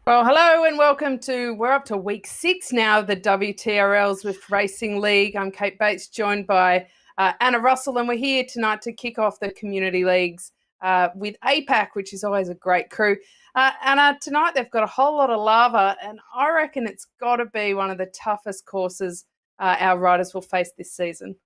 Well, hello and welcome we're up to week 6 now of the WTRL Zwift Racing League. I'm Kate Bates, joined by Anna Russell, and we're here tonight to kick off the community leagues with APAC, which is always a great crew. Anna, tonight they've got a whole lot of lava, and I reckon it's got to be one of the toughest courses our riders will face this season.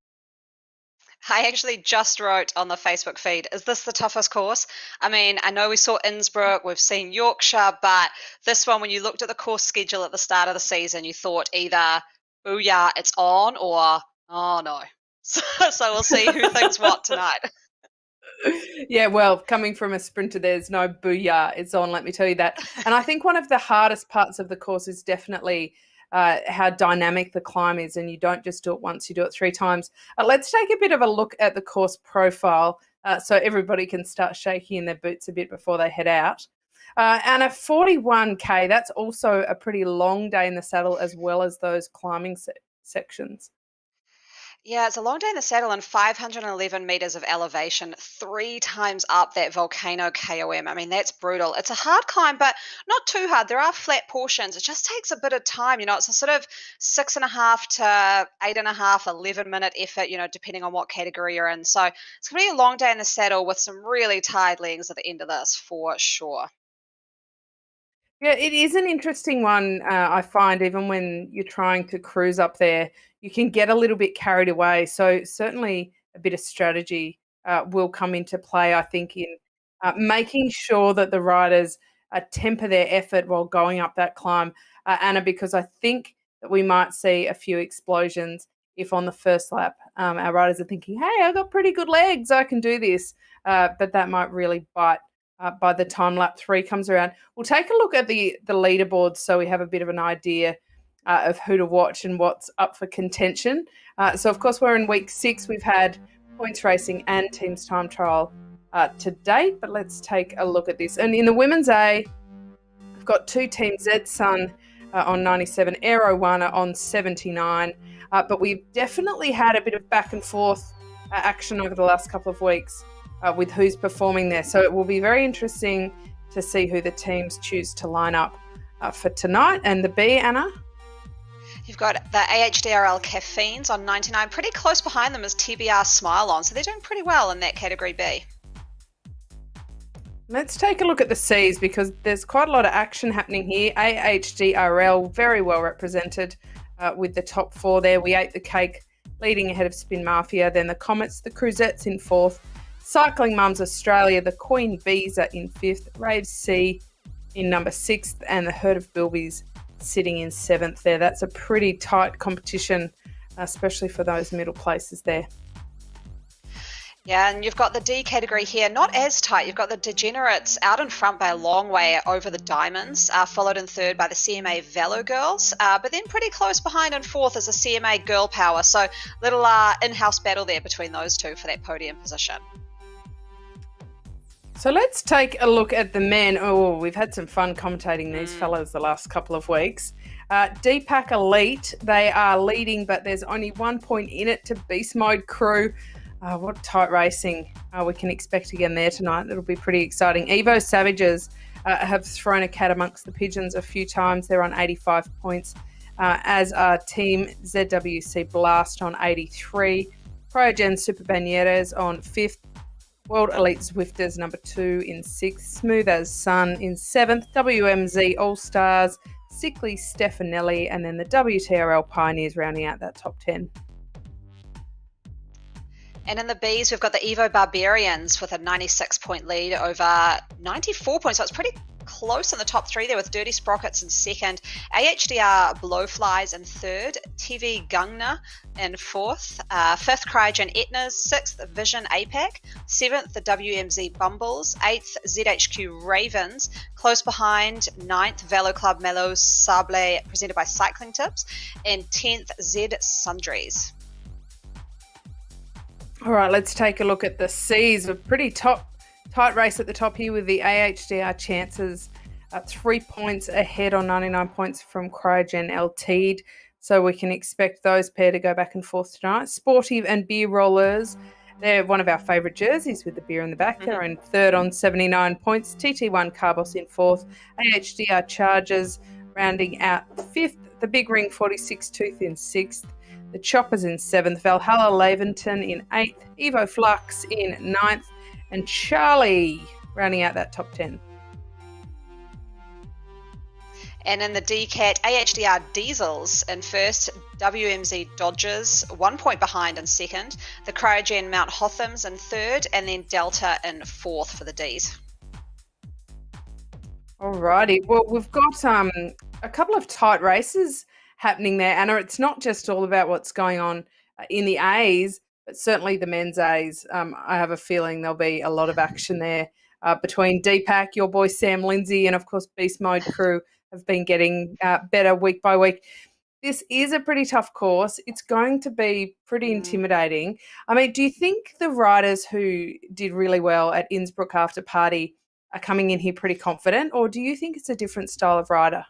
I actually just wrote on the Facebook feed, is this the toughest course? I mean, I know we saw Innsbruck, we've seen Yorkshire, but this one, when you looked at the course schedule at the start of the season, you thought either, booyah, it's on, or, oh no. So we'll see who thinks what tonight. Yeah, well, coming from a sprinter, there's no booyah, it's on, let me tell you that. And I think one of the hardest parts of the course is definitely how dynamic the climb is, and you don't just do it once, you do it 3 times. Let's take a bit of a look at the course profile so everybody can start shaking in their boots a bit before they head out. And a 41K, that's also a pretty long day in the saddle, as well as those climbing sections. Yeah, it's a long day in the saddle and 511 meters of elevation, 3 times up that volcano KOM. I mean, that's brutal. It's a hard climb, but not too hard. There are flat portions. It just takes a bit of time. It's a sort of 6.5 to 8.5, 11-minute effort, depending on what category you're in. So it's going to be a long day in the saddle with some really tired legs at the end of this for sure. Yeah, it is an interesting one, I find, even when you're trying to cruise up there, you can get a little bit carried away. So certainly a bit of strategy will come into play, I think, in making sure that the riders temper their effort while going up that climb, Anna, because I think that we might see a few explosions if on the first lap our riders are thinking, hey, I've got pretty good legs, I can do this. But that might really bite by the time lap 3 comes around. We'll take a look at the leaderboard so we have a bit of an idea of who to watch and what's up for contention. So, of course, we're in week 6. We've had points racing and teams time trial to date, but let's take a look at this. And in the women's A, we've got 2 teams, Z Sun on 97, Aero One on 79, but we've definitely had a bit of back and forth action over the last couple of weeks. With who's performing there. So it will be very interesting to see who the teams choose to line up for tonight. And the B, Anna? You've got the AHDRL Caffeines on 99. Pretty close behind them is TBR Smile On. So they're doing pretty well in that category B. Let's take a look at the C's, because there's quite a lot of action happening here. AHDRL, very well represented with the top 4 there. We ate the cake, leading ahead of Spin Mafia. Then the Comets, the Cruzettes in 4th. Cycling Mums Australia, the Queen Bees are in 5th, Rave C in number 6th, and the Herd of Bilbies sitting in 7th there. That's a pretty tight competition, especially for those middle places there. Yeah, and you've got the D category here, not as tight. You've got the Degenerates out in front by a long way over the Diamonds, followed in 3rd by the CMA Velo Girls, but then pretty close behind in 4th is the CMA Girl Power. So little in-house battle there between those two for that podium position. So let's take a look at the men. Oh, we've had some fun commentating these fellas the last couple of weeks. DPAC Elite, they are leading, but there's only 1 point in it to Beast Mode Crew. What tight racing we can expect again there tonight. It'll be pretty exciting. Evo Savages have thrown a cat amongst the pigeons a few times. They're on 85 points, as are Team ZWC Blast on 83. Cryogen Super Banieres on 5th. World Elite Zwifters number 2 in 6th, Smooth as Sun in 7th, WMZ All Stars, Sickly Stefanelli, and then the WTRL Pioneers rounding out that top 10. And in the Bs, we've got the Evo Barbarians with a 96-point lead over 94 points. So it's pretty close in the top 3 there, with Dirty Sprockets in 2nd, AHDR Blowflies in 3rd, TV Gungna in 4th, 5th Cryogen Etnas, 6th Vision APAC, 7th the WMZ Bumbles, 8th ZHQ Ravens, close behind 9th Velo Club Mellow Sable presented by Cycling Tips, and 10th Z Sundries. All right, let's take a look at the C's. A pretty tight race at the top here with the AHDR Chances 3 points ahead on 99 points from Cryogen LT'd. So we can expect those pair to go back and forth tonight. Sportive and Beer Rollers They're one of our favourite jerseys with the beer in the back. They're in third on 79 points. TT1 Carbos in fourth. AHDR Chargers rounding out fifth. The Big Ring 46 Tooth in sixth. The Choppers in seventh. Valhalla Laventon in eighth. Evo Flux in ninth. And Charlie rounding out that top 10. And in the DCAT, AHDR Diesels in first, WMZ Dodgers 1 point behind in second, the Cryogen Mount Hothams in third, and then Delta in fourth for the Ds. Alrighty, well, we've got a couple of tight races happening there, Anna. It's not just all about what's going on in the A's, but certainly the men's A's. I have a feeling there'll be a lot of action there between Deepak, your boy Sam Lindsay, and of course Beast Mode Crew have been getting better week by week. This is a pretty tough course. It's going to be pretty intimidating. I mean, do you think the riders who did really well at Innsbruck After Party are coming in here pretty confident, or do you think it's a different style of rider?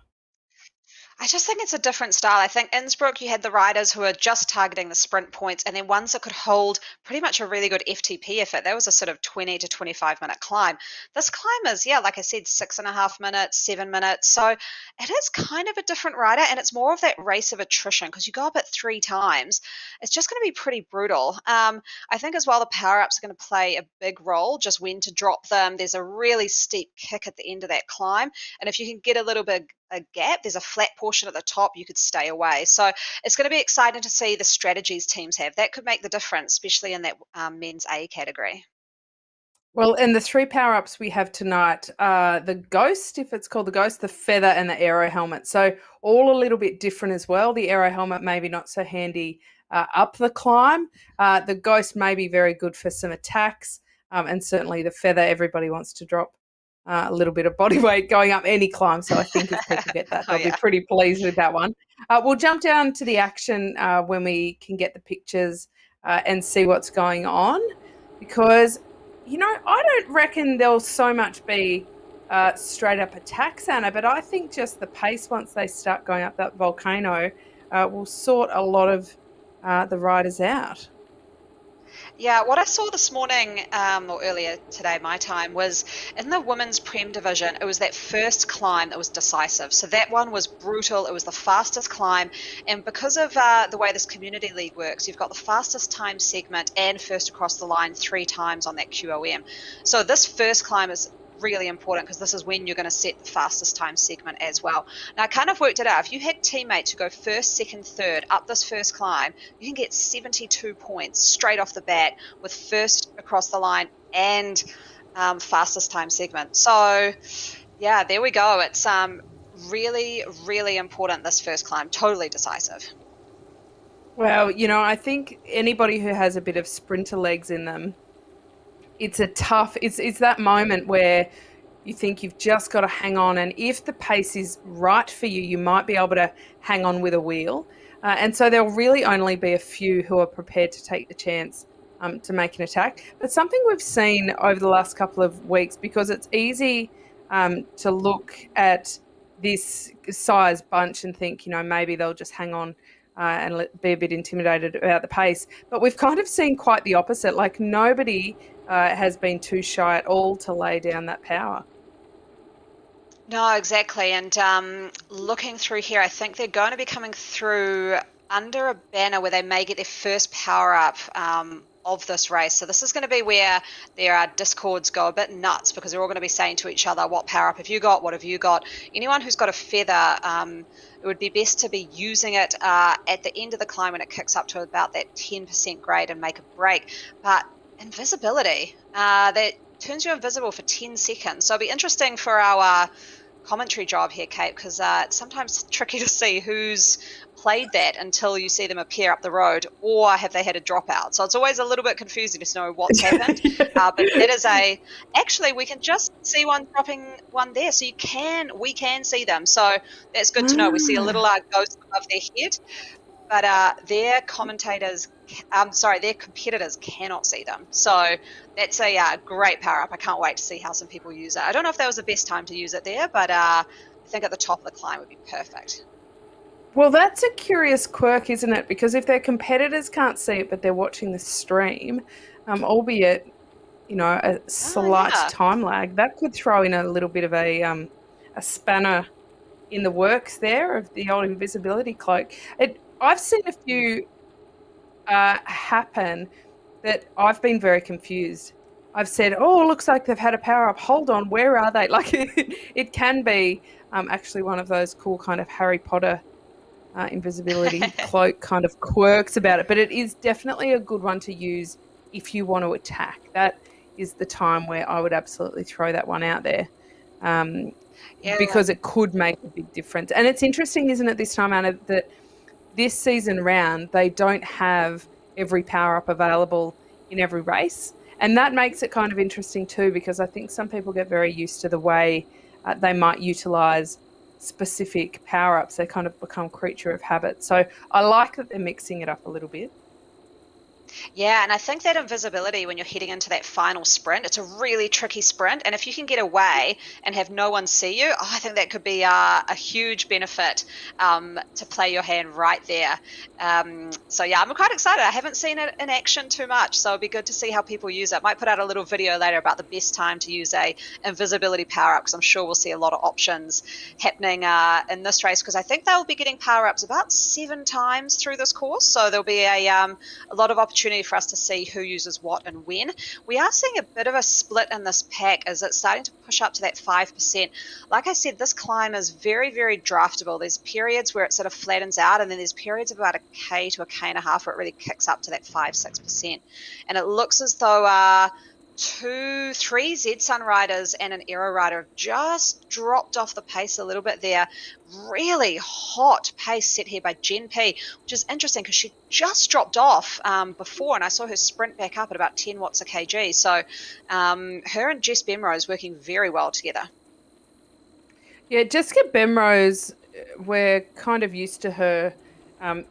I just think it's a different style. I think Innsbruck, you had the riders who were just targeting the sprint points and then ones that could hold pretty much a really good FTP effort. That was a sort of 20 to 25 minute climb. This climb is, like I said, 6.5 minutes, 7 minutes. So it is kind of a different rider, and it's more of that race of attrition because you go up it 3 times. It's just going to be pretty brutal. I think as well the power-ups are going to play a big role, just when to drop them. There's a really steep kick at the end of that climb, and if you can get a little bit a gap, there's a flat portion at the top, you could stay away. So it's going to be exciting to see the strategies teams have. That could make the difference, especially in that men's A category. Well, and the 3 power-ups we have tonight, the Ghost, if it's called the Ghost, the Feather, and the Aero Helmet. So all a little bit different as well. The Aero Helmet maybe not so handy up the climb. The Ghost may be very good for some attacks, and certainly the Feather, everybody wants to drop a little bit of body weight going up any climb. So I think if people get that, they'll be pretty pleased with that one. We'll jump down to the action when we can get the pictures and see what's going on, because, I don't reckon there'll so much be straight up attacks, Anna, but I think just the pace once they start going up that volcano will sort a lot of the riders out. Yeah, what I saw this morning, or earlier today, my time, was in the women's Prem division, it was that first climb that was decisive. So that one was brutal. It was the fastest climb. And because of the way this community league works, you've got the fastest time segment and first across the line 3 times on that QOM. So this first climb is really important because this is when you're going to set the fastest time segment as well. Now, I kind of worked it out. If you had teammates who go first, second, third up this first climb, you can get 72 points straight off the bat with first across the line and fastest time segment. So, yeah, there we go. It's really, really important, this first climb. Totally decisive. Well, I think anybody who has a bit of sprinter legs in them, it's that moment where you think you've just got to hang on, and if the pace is right for you, you might be able to hang on with a wheel. And so there'll really only be a few who are prepared to take the chance to make an attack. But something we've seen over the last couple of weeks, because it's easy to look at this size bunch and think, maybe they'll just hang on and be a bit intimidated about the pace. But we've kind of seen quite the opposite. Like, nobody has been too shy at all to lay down that power. No, exactly. And looking through here, I think they're going to be coming through under a banner where they may get their first power up of this race. So this is going to be where their discords go a bit nuts, because they're all going to be saying to each other, what power up have you got? What have you got? Anyone who's got a feather, it would be best to be using it at the end of the climb when it kicks up to about that 10% grade and make a break. But invisibility, that turns you invisible for 10 seconds. So it'll be interesting for our commentary job here, Kate, because it's sometimes tricky to see who's played that until you see them appear up the road, or have they had a dropout. So it's always a little bit confusing to know what's happened. But that is actually, we can just see one dropping one there. So we can see them. So that's good to know. We see a little ghost above their head, but their competitors cannot see them. So that's a great power up. I can't wait to see how some people use it. I don't know if that was the best time to use it there, but I think at the top of the climb would be perfect. Well, that's a curious quirk, isn't it? Because if their competitors can't see it, but they're watching the stream, albeit, a Oh, slight yeah. time lag, that could throw in a little bit of a spanner in the works there of the old invisibility cloak. I've seen a few happen that I've been very confused. I've said, "Oh, looks like they've had a power up. Hold on, where are they?" Like it can be actually one of those cool kind of Harry Potter invisibility cloak kind of quirks about it. But it is definitely a good one to use if you want to attack. That is the time where I would absolutely throw that one out there. Um, Yeah. because it could make a big difference. And it's interesting, isn't it, this time, Anna, that this season round, they don't have every power up available in every race. And that makes it kind of interesting too, because I think some people get very used to the way they might utilize specific power ups. They kind of become creature of habit. So I like that they're mixing it up a little bit. Yeah, and I think that invisibility when you're heading into that final sprint, it's a really tricky sprint. And if you can get away and have no one see you, I think that could be a huge benefit to play your hand right there. So yeah, I'm quite excited. I haven't seen it in action too much, so it'll be good to see how people use it. Might put out a little video later about the best time to use a invisibility power up, because I'm sure we'll see a lot of options happening in this race, because I think they'll be getting power ups about 7 times through this course. So there'll be a lot of opportunity for us to see who uses what and when. We are seeing a bit of a split in this pack as it's starting to push up to that 5%. Like I said, this climb is very, very draftable. There's periods where it sort of flattens out, and then there's periods of about a K to a K and a half where it really kicks up to that 5-6%. And it looks as though 3 Z Sun riders and an Aero rider have just dropped off the pace a little bit there. Really hot pace set here by Jen P, which is interesting because she just dropped off before, and I saw her sprint back up at about 10 watts a kg. So her and Jess Bemrose working very well together. Yeah, Jessica Bemrose, we're kind of used to her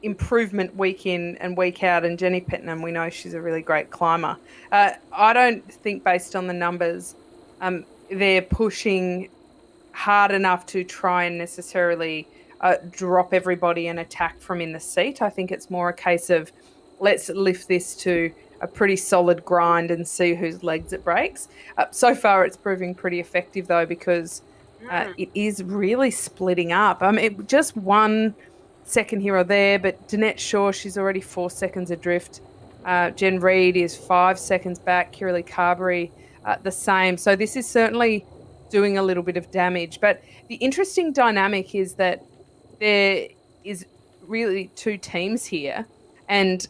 improvement week in and week out, and Jenny Pittenham, we know she's a really great climber. I don't think, based on the numbers, they're pushing hard enough to try and necessarily drop everybody and attack from in the seat. I think it's more a case of let's lift this to a pretty solid grind and see whose legs it breaks. So far, it's proving pretty effective, though, because it is really splitting up. Just 1 second here or there, but Danette Shaw, she's already 4 seconds adrift. Jen Reid is 5 seconds back. Kiralee Carberry, the same. So this is certainly doing a little bit of damage. But the interesting dynamic is that there is really 2 teams here, and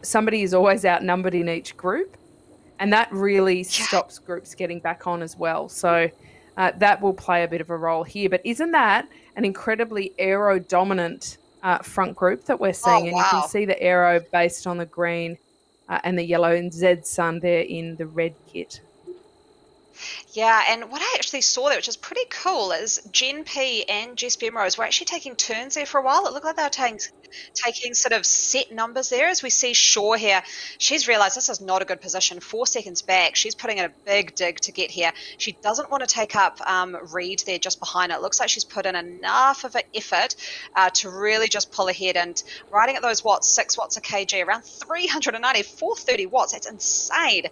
somebody is always outnumbered in each group, and that really stops groups getting back on as well. So that will play a bit of a role here. But isn't that an incredibly aero-dominant front group that we're seeing? And you can see the aero based on the green and the yellow, and Z Sun there in the red kit. Yeah, and what I actually saw there, which is pretty cool, is Jen P and Jess Bemrose were actually taking turns there for a while. It looked like they were taking sort of set numbers there. As we see Shaw here, she's realised this is not a good position. 4 seconds back, she's putting in a big dig to get here. She doesn't want to take up Reid there just behind her. It looks like she's put in enough of an effort to really just pull ahead, and riding at those watts, 6 watts a kg, around 390, 430 watts. That's insane.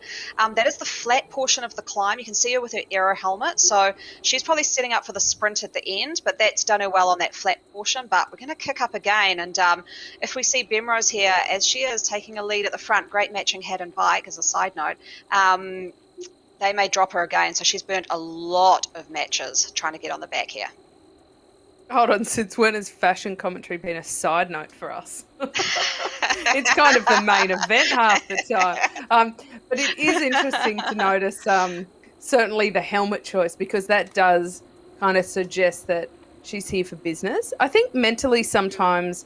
That is the flat portion of the climb. You can see her with her aero helmet, so she's probably setting up for the sprint at the end, but that's done her well on that flat portion. But we're going to kick up again, and if we see Bemrose here, as she is taking a lead at the front, great matching hat and bike as a side note, they may drop her again, so she's burnt a lot of matches trying to get on the back here. Hold on, since when has fashion commentary been a side note for us? It's kind of the main event half the time. But it is interesting to notice certainly the helmet choice, because that does kind of suggest that she's here for business. I think mentally sometimes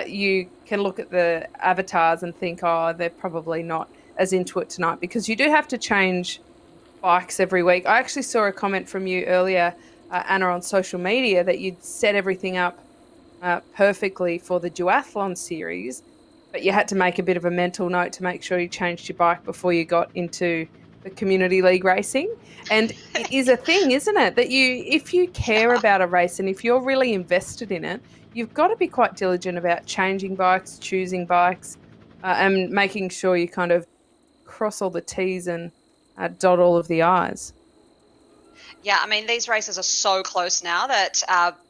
you can look at the avatars and think, oh, they're probably not as into it tonight, because you do have to change bikes every week. I actually saw a comment from you earlier, Anna, on social media, that you'd set everything up perfectly for the duathlon series, but you had to make a bit of a mental note to make sure you changed your bike before you got into the community league racing. And it is a thing, isn't it, that if you care about a race and if you're really invested in it, you've got to be quite diligent about changing bikes, choosing bikes, and making sure you kind of cross all the T's and dot all of the I's. Yeah, I mean, these races are so close now that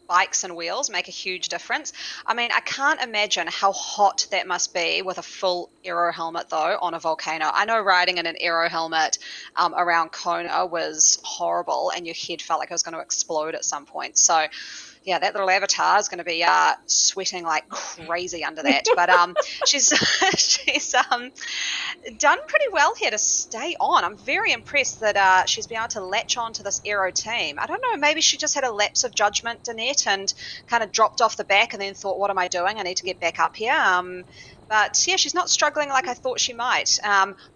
bikes and wheels make a huge difference. I mean, I can't imagine how hot that must be with a full aero helmet, though, on a volcano. I know riding in an aero helmet around Kona was horrible, and your head felt like it was going to explode at some point. So, yeah, that little avatar is going to be sweating like crazy under that. But she's she's done pretty well here to stay on. I'm very impressed that she's been able to latch on to this aero team. I don't know, maybe she just had a lapse of judgment, Danette, and kind of dropped off the back and then thought, what am I doing? I need to get back up here. But yeah, she's not struggling like I thought she might.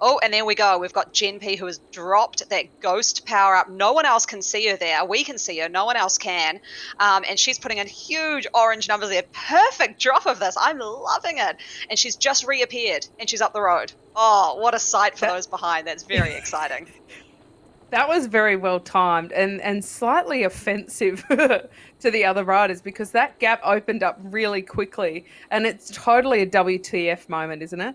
Oh, and there we go. We've got Jen P, who has dropped that ghost power up. No one else can see her there. We can see her. No one else can. And she's putting in huge orange numbers there. Perfect drop of this. I'm loving it. And she's just reappeared and she's up the road. Oh, what a sight for those behind. That's very exciting. That was very well timed and slightly offensive to the other riders because that gap opened up really quickly. And it's totally a WTF moment, isn't it?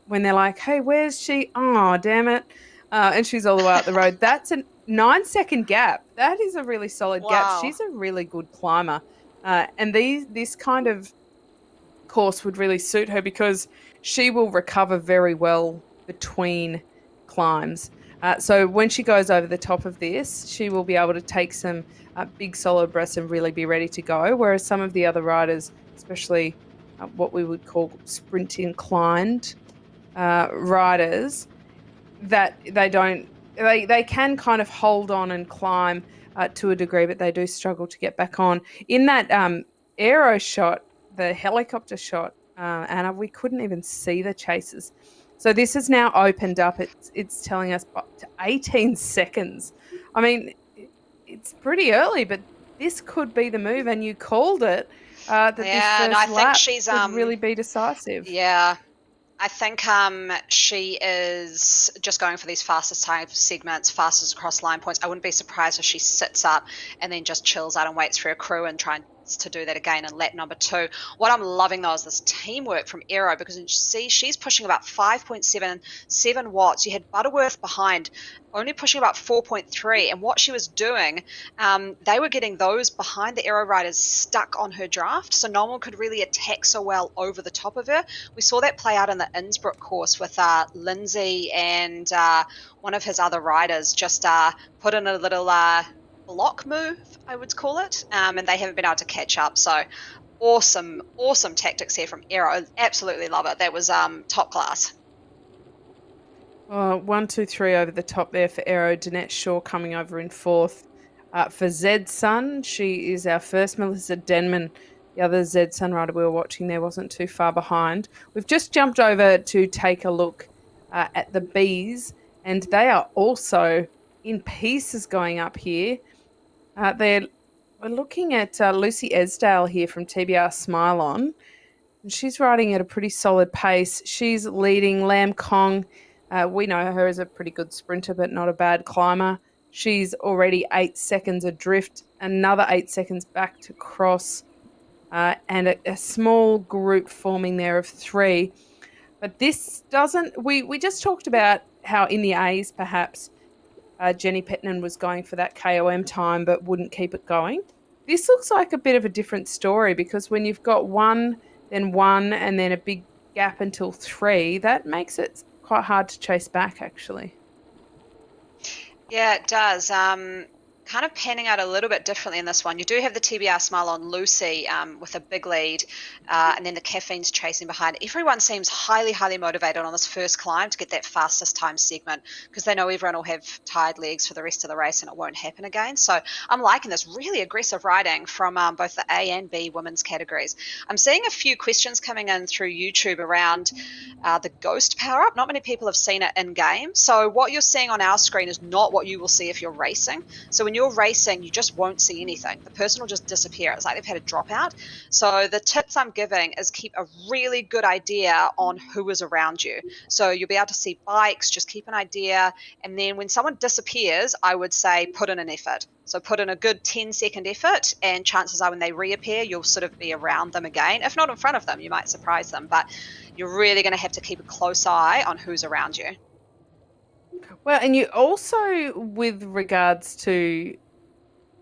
When they're like, hey, where's she? Oh, damn it. And she's all the way up the road. That's a 9-second gap. That is a really solid gap. Wow. She's a really good climber. And this kind of course would really suit her because she will recover very well between climbs. So when she goes over the top of this, she will be able to take some big solid breaths and really be ready to go. Whereas some of the other riders, especially what we would call sprint inclined riders, that they can kind of hold on and climb to a degree, but they do struggle to get back on. In that aero shot, the helicopter shot, Anna, we couldn't even see the chasers. So this has now opened up. It's telling us up to 18 seconds. I mean, it's pretty early, but this could be the move, and you called it. That this first lap could really be decisive. Yeah. I think she is just going for these fastest time segments, fastest across line points. I wouldn't be surprised if she sits up and then just chills out and waits for her crew and tries to do that again in lap number 2. What I'm loving, though, is this teamwork from Aero because you see she's pushing about 5.77 watts. You had Butterworth behind, only pushing about 4.3. And what she was doing, they were getting those behind the Aero riders stuck on her draft, so no one could really attack so well over the top of her. We saw that play out in the Innsbruck course with Lindsay and one of his other riders just put in a little block move, I would call it, and they haven't been able to catch up. So awesome tactics here from Aero. Absolutely love it. That was top class. 1, 2, 3 over the top there for Aero. Danette Shaw coming over in 4th. For Zed Sun, she is our first. Melissa Denman, the other Zed Sun rider we were watching there, wasn't too far behind. We've just jumped over to take a look at the Bees, and they are also in pieces going up here. We're looking at Lucy Esdale here from TBR Smile On, and she's riding at a pretty solid pace. She's leading Lam Kong. We know her as a pretty good sprinter, but not a bad climber. She's already 8 seconds adrift, another 8 seconds back to cross, and a small group forming there of 3. But this doesn't... We just talked about how in the A's, perhaps, Jenny Petnan was going for that KOM time but wouldn't keep it going. This looks like a bit of a different story because when you've got 1, then 1, and then a big gap until 3, that makes it quite hard to chase back, actually. Yeah, it does. Kind of panning out a little bit differently in this one. You do have the TBR Smile on Lucy with a big lead, and then the Caffeine's chasing behind. Everyone seems highly motivated on this first climb to get that fastest time segment because they know everyone will have tired legs for the rest of the race and it won't happen again. So I'm liking this really aggressive riding from both the A and B women's categories. I'm seeing a few questions coming in through YouTube around the Ghost power-up. Not many people have seen it in game. So what you're seeing on our screen is not what you will see if you're racing. So when when you're racing, you just won't see anything. The person will just disappear. It's like they've had a dropout. So the tips I'm giving is keep a really good idea on who is around you. So you'll be able to see bikes, just keep an idea. And then when someone disappears, I would say put in an effort. So put in a good 10-second effort, and chances are when they reappear, you'll sort of be around them again. If not in front of them, you might surprise them. But you're really going to have to keep a close eye on who's around you. Well, and you also, with regards to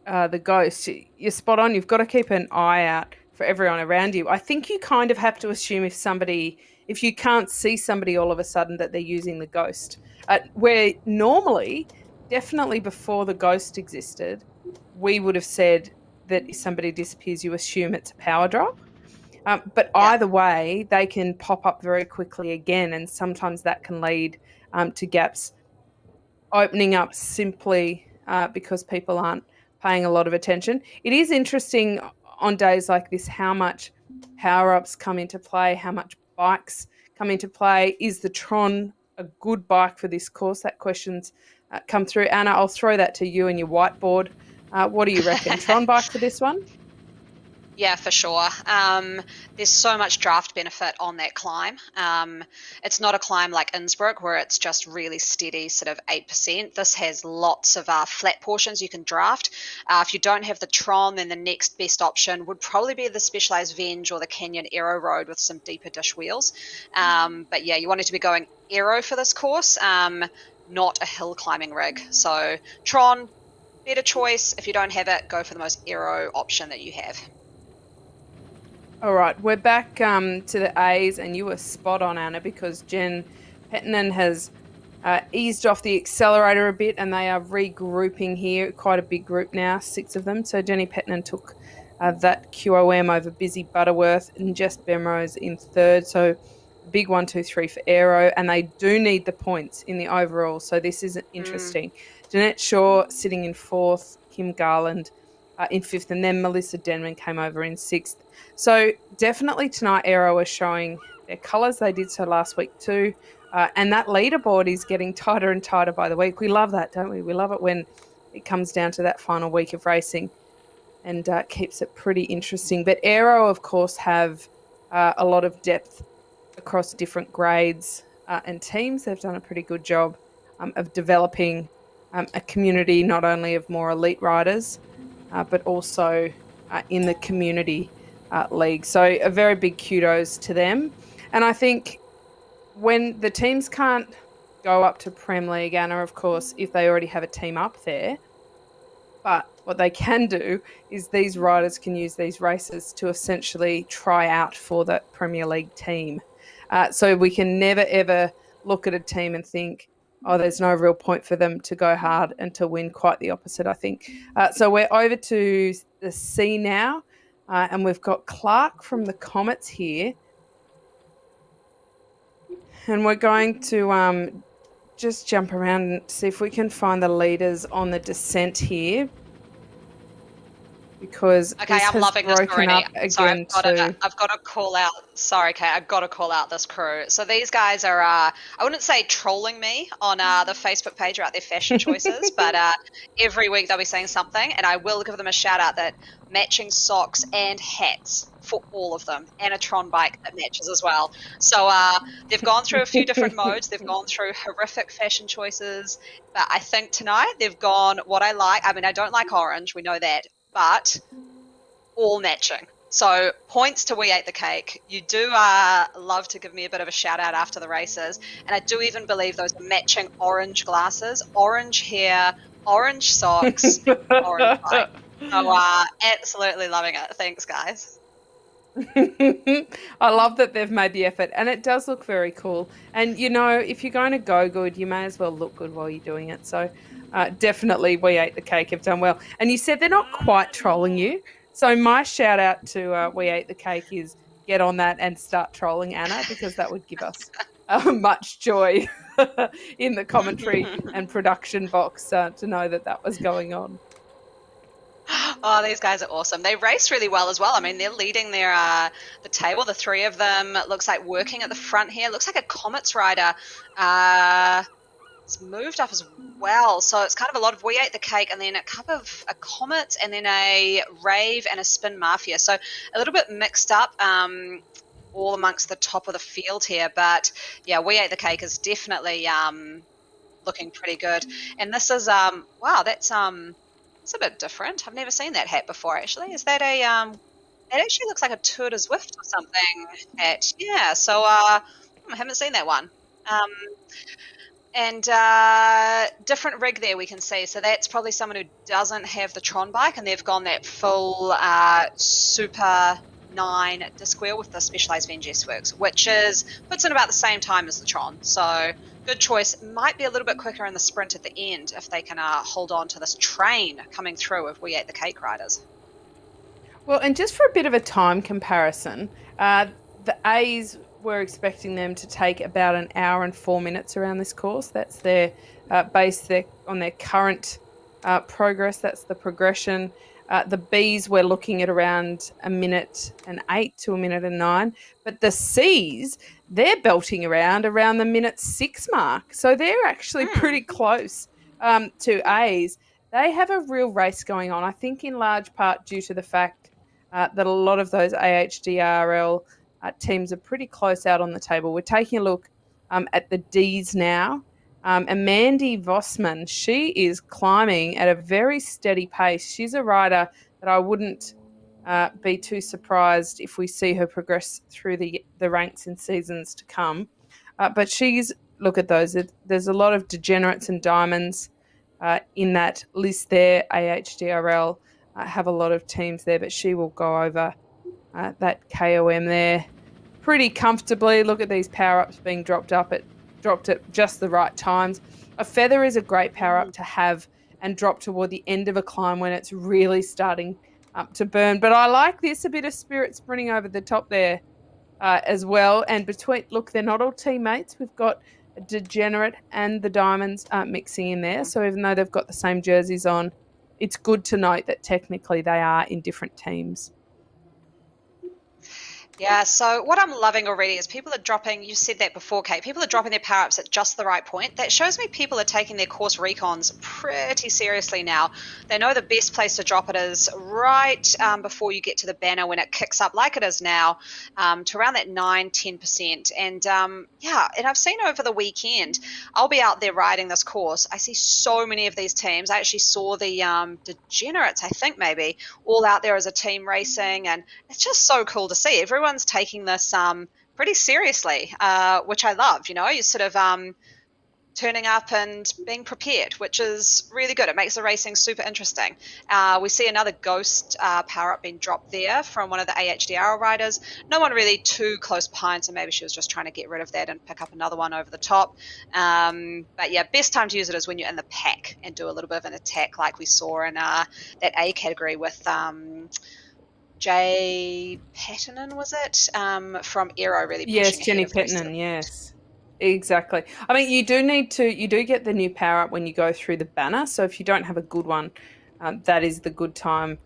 the ghost, you're spot on. You've got to keep an eye out for everyone around you. I think you kind of have to assume if you can't see somebody all of a sudden, that they're using the ghost. Where normally, definitely before the ghost existed, we would have said that if somebody disappears, you assume it's a power drop. But Yeah. either way, they can pop up very quickly again, and sometimes that can lead to gaps opening up simply because people aren't paying a lot of attention. It is interesting on days like this how much power ups come into play, how much bikes come into play. Is the Tron a good bike for this course? That question's come through. Anna, I'll throw that to you and your whiteboard. What do you reckon? Tron bike for this one? Yeah, for sure. There's so much draft benefit on that climb. It's not a climb like Innsbruck where it's just really steady, sort of 8%. This has lots of flat portions you can draft. If you don't have the Tron, then the next best option would probably be the Specialized Venge or the Canyon Aero Road with some deeper dish wheels. But yeah, you wanted to be going aero for this course, not a hill climbing rig. So Tron, better choice. If you don't have it, go for the most aero option that you have. All right, we're back to the A's, and you were spot on, Anna, because Jen Pettinen has eased off the accelerator a bit, and they are regrouping here. Quite a big group now, 6 of them. So Jenny Pettinen took that QOM over Busy Butterworth, and Jess Bemrose in third. So big 1, 2, 3 for Aero, and they do need the points in the overall. So this is interesting. Jeanette Shaw sitting in fourth, Kim Garland in fifth, and then Melissa Denman came over in sixth. So definitely tonight Aero are showing their colours. They did so last week too. And that leaderboard is getting tighter and tighter by the week. We love that, don't we? We love it when it comes down to that final week of racing and keeps it pretty interesting. But Aero, of course, have a lot of depth across different grades and teams. They've done a pretty good job of developing a community not only of more elite riders, but also in the community league. So a very big kudos to them. And I think when the teams can't go up to Prem League, Anna, of course, if they already have a team up there, but what they can do is these riders can use these races to essentially try out for the Premier League team. So we can never, ever look at a team and think, oh, there's no real point for them to go hard and to win. Quite the opposite, I think. So we're over to the C now, and we've got Clark from the Comets here. And we're going to just jump around and see if we can find the leaders on the descent here. Because okay, I'm loving this already. Sorry, I've got to call out. Sorry, Kate, I've got to call out this crew. So these guys are, I wouldn't say trolling me on the Facebook page about their fashion choices, but every week they'll be saying something, and I will give them a shout out that matching socks and hats for all of them, and a Tron bike that matches as well. So they've gone through a few different modes. They've gone through horrific fashion choices, but I think tonight they've gone what I like. I mean, I don't like orange. We know that. But all matching. So points to We Ate the Cake. You do love to give me a bit of a shout out after the races. And I do even believe those are matching orange glasses, orange hair, orange socks, orange bike. So absolutely loving it. Thanks, guys. I love that they've made the effort, and it does look very cool. And you know, if you're going to go good, you may as well look good while you're doing it. So definitely We Ate the Cake have done well. And you said they're not quite trolling you. So my shout out to We Ate the Cake is get on that and start trolling Anna, because that would give us much joy in the commentary and production box to know that that was going on. Oh, these guys are awesome. They race really well as well. I mean, they're leading their the table, the 3 of them. It looks like working at the front here. Looks like a Comets rider. It's moved up as well. So it's kind of a lot of We Ate the Cake and then a couple of a Comet and then a Rave and a Spin Mafia. So a little bit mixed up all amongst the top of the field here. But yeah, We Ate the Cake is definitely looking pretty good. And this is wow, that's it's a bit different. I've never seen that hat before actually. Is that a it actually looks like a Tour de Zwift or something hat. Yeah, so I haven't seen that one. And different rig there we can see. So that's probably someone who doesn't have the Tron bike and they've gone that full Super 9 disc wheel with the Specialized Vengeance Works, which puts in about the same time as the Tron. So good choice. Might be a little bit quicker in the sprint at the end if they can hold on to this train coming through of We Ate the Cake riders. Well, and just for a bit of a time comparison, the A's were expecting them to take about an hour and 4 minutes around this course. That's their based on their current progress. That's the progression. The B's we're looking at around 1:08 to 1:09, but the C's they're belting around the 1:06 mark. So they're actually pretty close to A's. They have a real race going on. I think in large part due to the fact that a lot of those AHDRL teams are pretty close out on the table. We're taking a look at the D's now. And Mandy Vossman, she is climbing at a very steady pace. She's a rider that I wouldn't be too surprised if we see her progress through the ranks in seasons to come. But look at those. There's a lot of degenerates and diamonds in that list there. AHDRL have a lot of teams there, but she will go over that KOM there pretty comfortably. Look at these power-ups being dropped at just the right times. A feather is a great power-up to have and drop toward the end of a climb when it's really starting to burn. But I like this, a bit of spirit sprinting over the top there as well. And they're not all teammates. We've got a degenerate and the diamonds mixing in there. So even though they've got the same jerseys on, it's good to note that technically they are in different teams. Yeah, so what I'm loving already is people are dropping, you said that before, Kate, people are dropping their power-ups at just the right point. That shows me people are taking their course recons pretty seriously now. They know the best place to drop it is right before you get to the banner when it kicks up like it is now to around that 9-10%. And yeah, and I've seen over the weekend, I'll be out there riding this course. I see so many of these teams. I actually saw the Degenerates, I think maybe, all out there as a team racing, and it's just so cool to see. Everyone's taking this pretty seriously, which I love. You know, you're sort of turning up and being prepared, which is really good. It makes the racing super interesting. We see another Ghost power-up being dropped there from one of the AHDR riders. No one really too close behind, so maybe she was just trying to get rid of that and pick up another one over the top. But yeah, best time to use it is when you're in the pack and do a little bit of an attack like we saw in that A category with Jay Pattinen, was it? From Aero, really pushing Yes, Jenny Pattinen, yes. Exactly. I mean, you do get the new power up when you go through the banner. So if you don't have a good one, that is the good time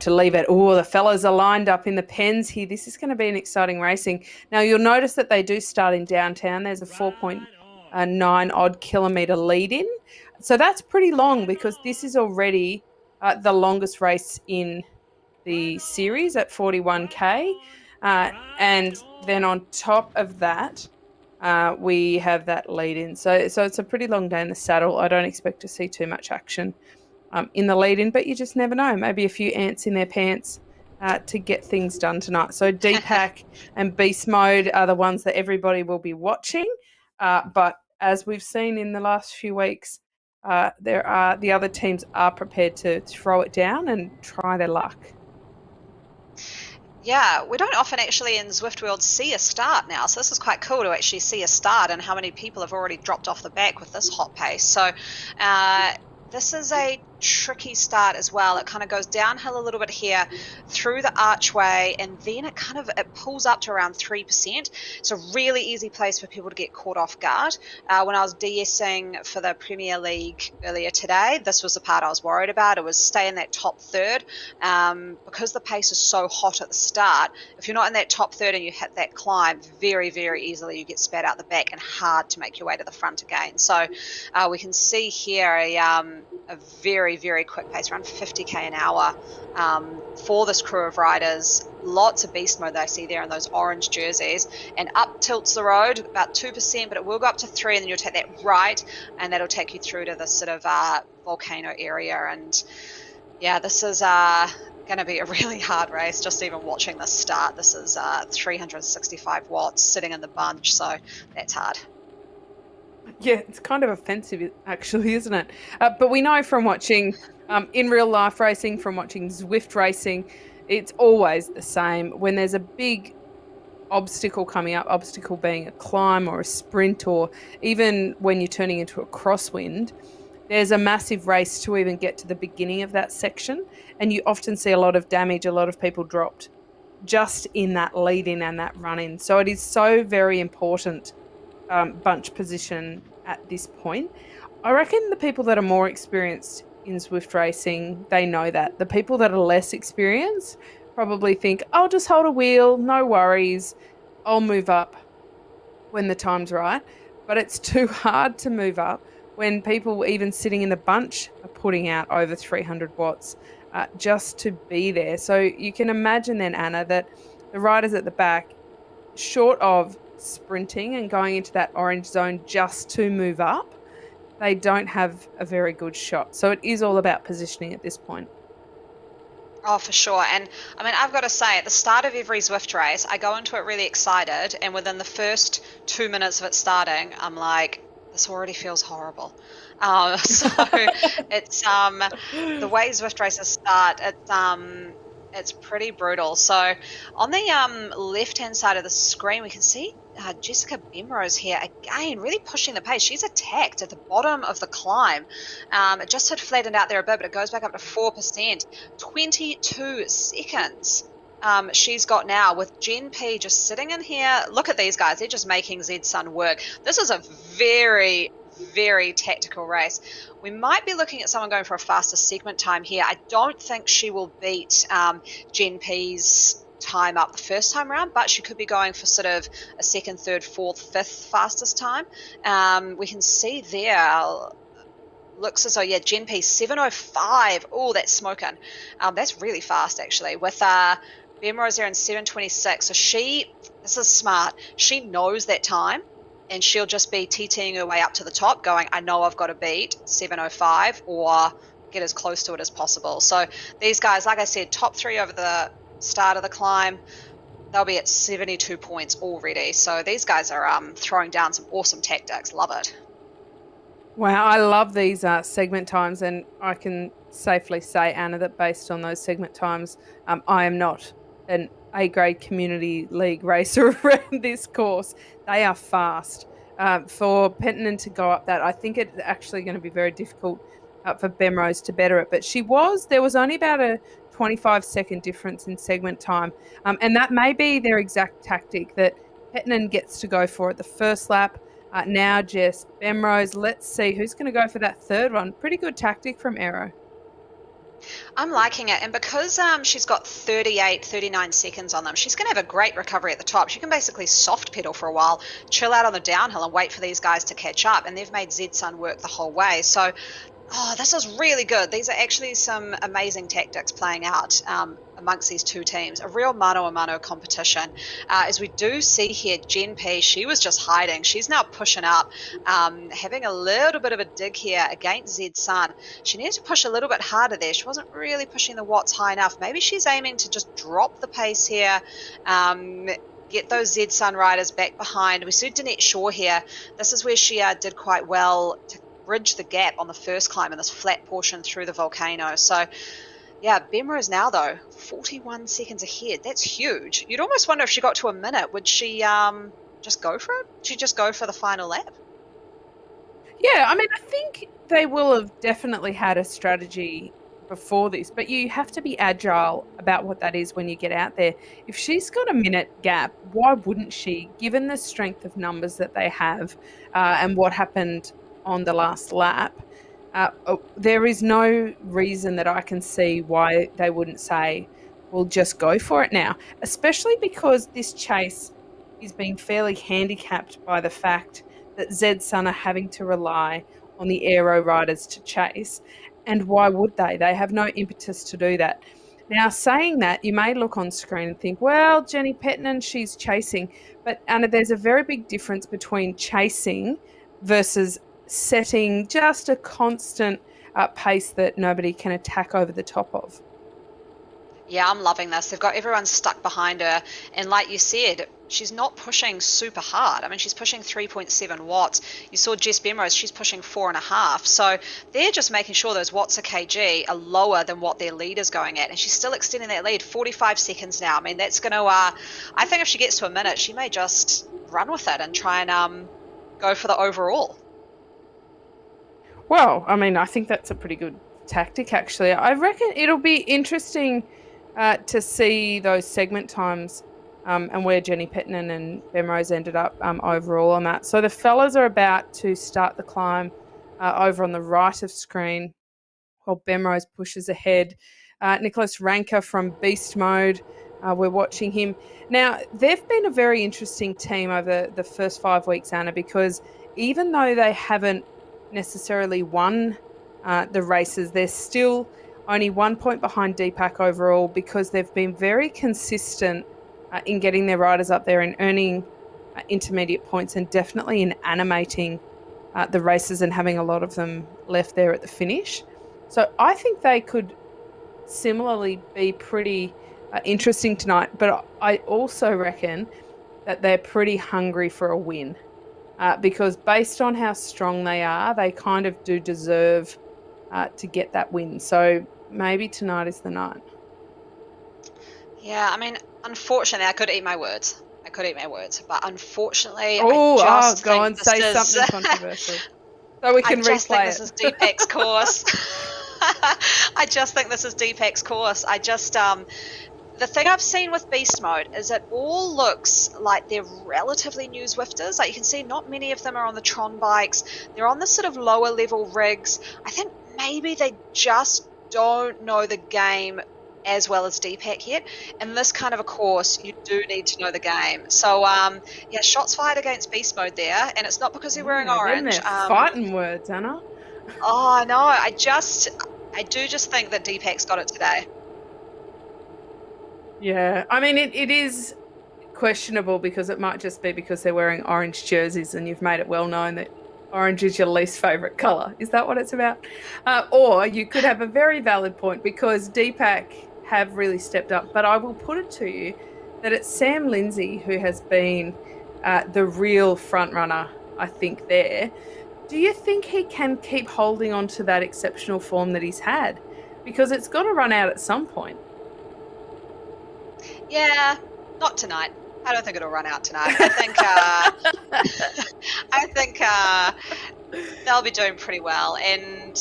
to leave it. Oh, the fellas are lined up in the pens here. This is going to be an exciting racing. Now, you'll notice that they do start in downtown. There's a 4.9 odd kilometre lead in. So that's pretty long because this is already the longest race in the series at 41K. And then on top of that, we have that lead in. So it's a pretty long day in the saddle. I don't expect to see too much action in the lead in, but you just never know. Maybe a few ants in their pants to get things done tonight. So DPAC and Beast Mode are the ones that everybody will be watching. But as we've seen in the last few weeks, the other teams are prepared to throw it down and try their luck. Yeah, we don't often actually in Zwift World see a start now, so this is quite cool to actually see a start and how many people have already dropped off the back with this hot pace. So this is a tricky start as well. It kind of goes downhill a little bit here through the archway, and then it pulls up to around 3%. It's a really easy place for people to get caught off guard. When I was DSing for the Premier League earlier today, this was the part I was worried about. It was stay in that top third, because the pace is so hot at the start. If you're not in that top third and you hit that climb, very, very easily you get spat out the back and hard to make your way to the front again. So we can see here a very, very quick pace, around 50k an hour, for this crew of riders. Lots of beast mode that I see there in those orange jerseys. And up tilts the road about 2%, but it will go up to 3%, and then you'll take that right, and that'll take you through to the sort of volcano area. And yeah, this is going to be a really hard race. Just even watching this start, this is 365 watts sitting in the bunch, so that's hard. Yeah, it's kind of offensive, actually, isn't it? But we know from watching in real life racing, from watching Zwift racing, it's always the same. When there's a big obstacle coming up, obstacle being a climb or a sprint, or even when you're turning into a crosswind, there's a massive race to even get to the beginning of that section. And you often see a lot of damage, a lot of people dropped just in that lead in and that run in. So it is so very important, bunch position at this point. I reckon the people that are more experienced in Zwift racing, they know that. The people that are less experienced probably think, I'll just hold a wheel, no worries, I'll move up when the time's right. But it's too hard to move up when people even sitting in the bunch are putting out over 300 watts just to be there. So you can imagine then, Anna, that the riders at the back, short of sprinting and going into that orange zone just to move up, they don't have a very good shot. So it is all about positioning at this point. Oh, for sure. And I mean, I've got to say, at the start of every Zwift race, I go into it really excited, and within the first 2 minutes of it starting, I'm like, this already feels horrible. So it's the way Zwift races start, it's pretty brutal. So on the left-hand side of the screen, we can see Jessica Bemrose here again, really pushing the pace. She's attacked at the bottom of the climb. It just had flattened out there a bit, but it goes back up to 4%. 22 seconds she's got now, with Gen P just sitting in here. Look at these guys. They're just making Zed Sun work. This is a very, very tactical race. We might be looking at someone going for a faster segment time here. I don't think she will beat Gen P's time up the first time around, but she could be going for sort of a second, third, fourth, fifth fastest time. We can see there, looks as though, yeah, Gen P 7:05. Oh, that's smoking. That's really fast, actually, with Bemrose there in 7:26. So this is smart, she knows that time, and she'll just be TTing her way up to the top going, I know I've got to beat 7:05 or get as close to it as possible. So these guys, like I said, top three over the start of the climb, they'll be at 72 points already. So these guys are throwing down some awesome tactics. Love it. Wow, I love these segment times, and I can safely say, Anna, that based on those segment times, I am not an A-grade community league racer around this course. They are fast. For Penttinen to go up that, I think it's actually going to be very difficult for Bemrose to better it. But there was only about a 25-second difference in segment time. And that may be their exact tactic that Penttinen gets to go for at the first lap. Now Jess Bemrose, let's see who's going to go for that third one. Pretty good tactic from Aero. I'm liking it, and because she's got 39 seconds on them, she's going to have a great recovery at the top. She can basically soft pedal for a while, chill out on the downhill, and wait for these guys to catch up, and they've made Zed Sun work the whole way. So this is really good. These are actually some amazing tactics playing out amongst these two teams. A real mano-a-mano competition. As we do see here, Gen P, she was just hiding. She's now pushing up, having a little bit of a dig here against Zed Sun. She needed to push a little bit harder there. She wasn't really pushing the watts high enough. Maybe she's aiming to just drop the pace here, get those Zed Sun riders back behind. We see Danette Shaw here. This is where she did quite well to bridge the gap on the first climb in this flat portion through the volcano. So yeah, Bemrose now though 41 seconds ahead. That's huge. You'd almost wonder if she got to a minute, would she just go for it? She'd just go for the final lap? Yeah, I mean, I think they will have definitely had a strategy before this, but you have to be agile about what that is when you get out there. If she's got a minute gap, why wouldn't she, given the strength of numbers that they have, and what happened on the last lap? There is no reason that I can see why they wouldn't say, "Well, just go for it now," especially because this chase is being fairly handicapped by the fact that Zed Sun are having to rely on the aero riders to chase. And why would they? They have no impetus to do that. Now, saying that, you may look on screen and think, well, Jenny Pettinan, she's chasing. But Anna, there's a very big difference between chasing versus setting just a constant pace that nobody can attack over the top of. Yeah, I'm loving this. They've got everyone stuck behind her. And like you said, she's not pushing super hard. I mean, she's pushing 3.7 watts. You saw Jess Bemrose, she's pushing 4.5. So they're just making sure those watts a kg are lower than what their lead is going at. And she's still extending that lead, 45 seconds now. I mean, that's going to, I think if she gets to a minute, she may just run with it and try and go for the overall. Well, I mean, I think that's a pretty good tactic, actually. I reckon it'll be interesting to see those segment times and where Jenny Pettinan and Bemrose ended up overall on that. So the fellas are about to start the climb over on the right of screen while Bemrose pushes ahead. Nicholas Ranker from Beast Mode, we're watching him. Now, they've been a very interesting team over the first 5 weeks, Anna, because even though they haven't necessarily won the races, they're still only 1 point behind DPAC overall because they've been very consistent in getting their riders up there and earning intermediate points, and definitely in animating the races and having a lot of them left there at the finish. So I think they could similarly be pretty interesting tonight, but I also reckon that they're pretty hungry for a win because based on how strong they are, they kind of do deserve to get that win. So maybe tonight is the night. Yeah, I mean, unfortunately, I could eat my words. But unfortunately, go think on, say something controversial so we can replay it. I just think this is DPAC's course. I just think this is DPAC's course. The thing I've seen with Beast Mode is it all looks like they're relatively new Zwifters. Like you can see not many of them are on the Tron bikes. They're on the sort of lower level rigs. I think maybe they just don't know the game as well as DPAC yet. In this kind of a course, you do need to know the game. So, yeah, shots fired against Beast Mode there. And it's not because they're wearing orange. Fighting words, Anna. Oh, no. I do just think that DPAC's got it today. Yeah, I mean, it is questionable because it might just be because they're wearing orange jerseys and you've made it well known that orange is your least favourite colour. Is that what it's about? Or you could have a very valid point because DPAC have really stepped up. But I will put it to you that it's Sam Lindsay who has been the real front runner, I think, there. Do you think he can keep holding on to that exceptional form that he's had? Because it's got to run out at some point. Yeah, not tonight. I don't think it'll run out tonight. I think they'll be doing pretty well. And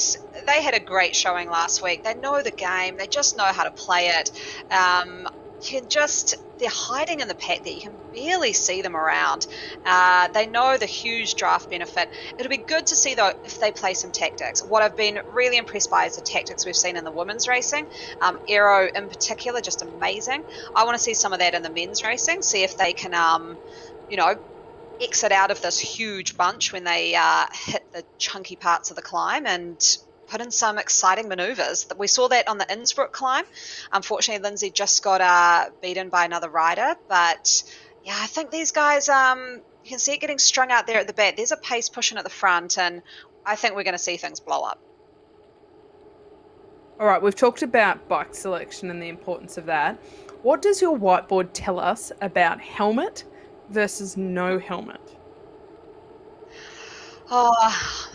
they had a great showing last week. They know the game. They just know how to play it. They're hiding in the pack there. You can barely see them around. They know the huge draft benefit. It'll be good to see, though, if they play some tactics. What I've been really impressed by is the tactics we've seen in the women's racing. Aero in particular, just amazing. I want to see some of that in the men's racing, see if they can, exit out of this huge bunch when they hit the chunky parts of the climb and put in some exciting maneuvers. We saw that on the Innsbruck climb. Unfortunately, Lindsay just got beaten by another rider. But, yeah, I think these guys, you can see it getting strung out there at the back. There's a pace pushing at the front, and I think we're going to see things blow up. All right, we've talked about bike selection and the importance of that. What does your whiteboard tell us about helmet versus no helmet? Oh,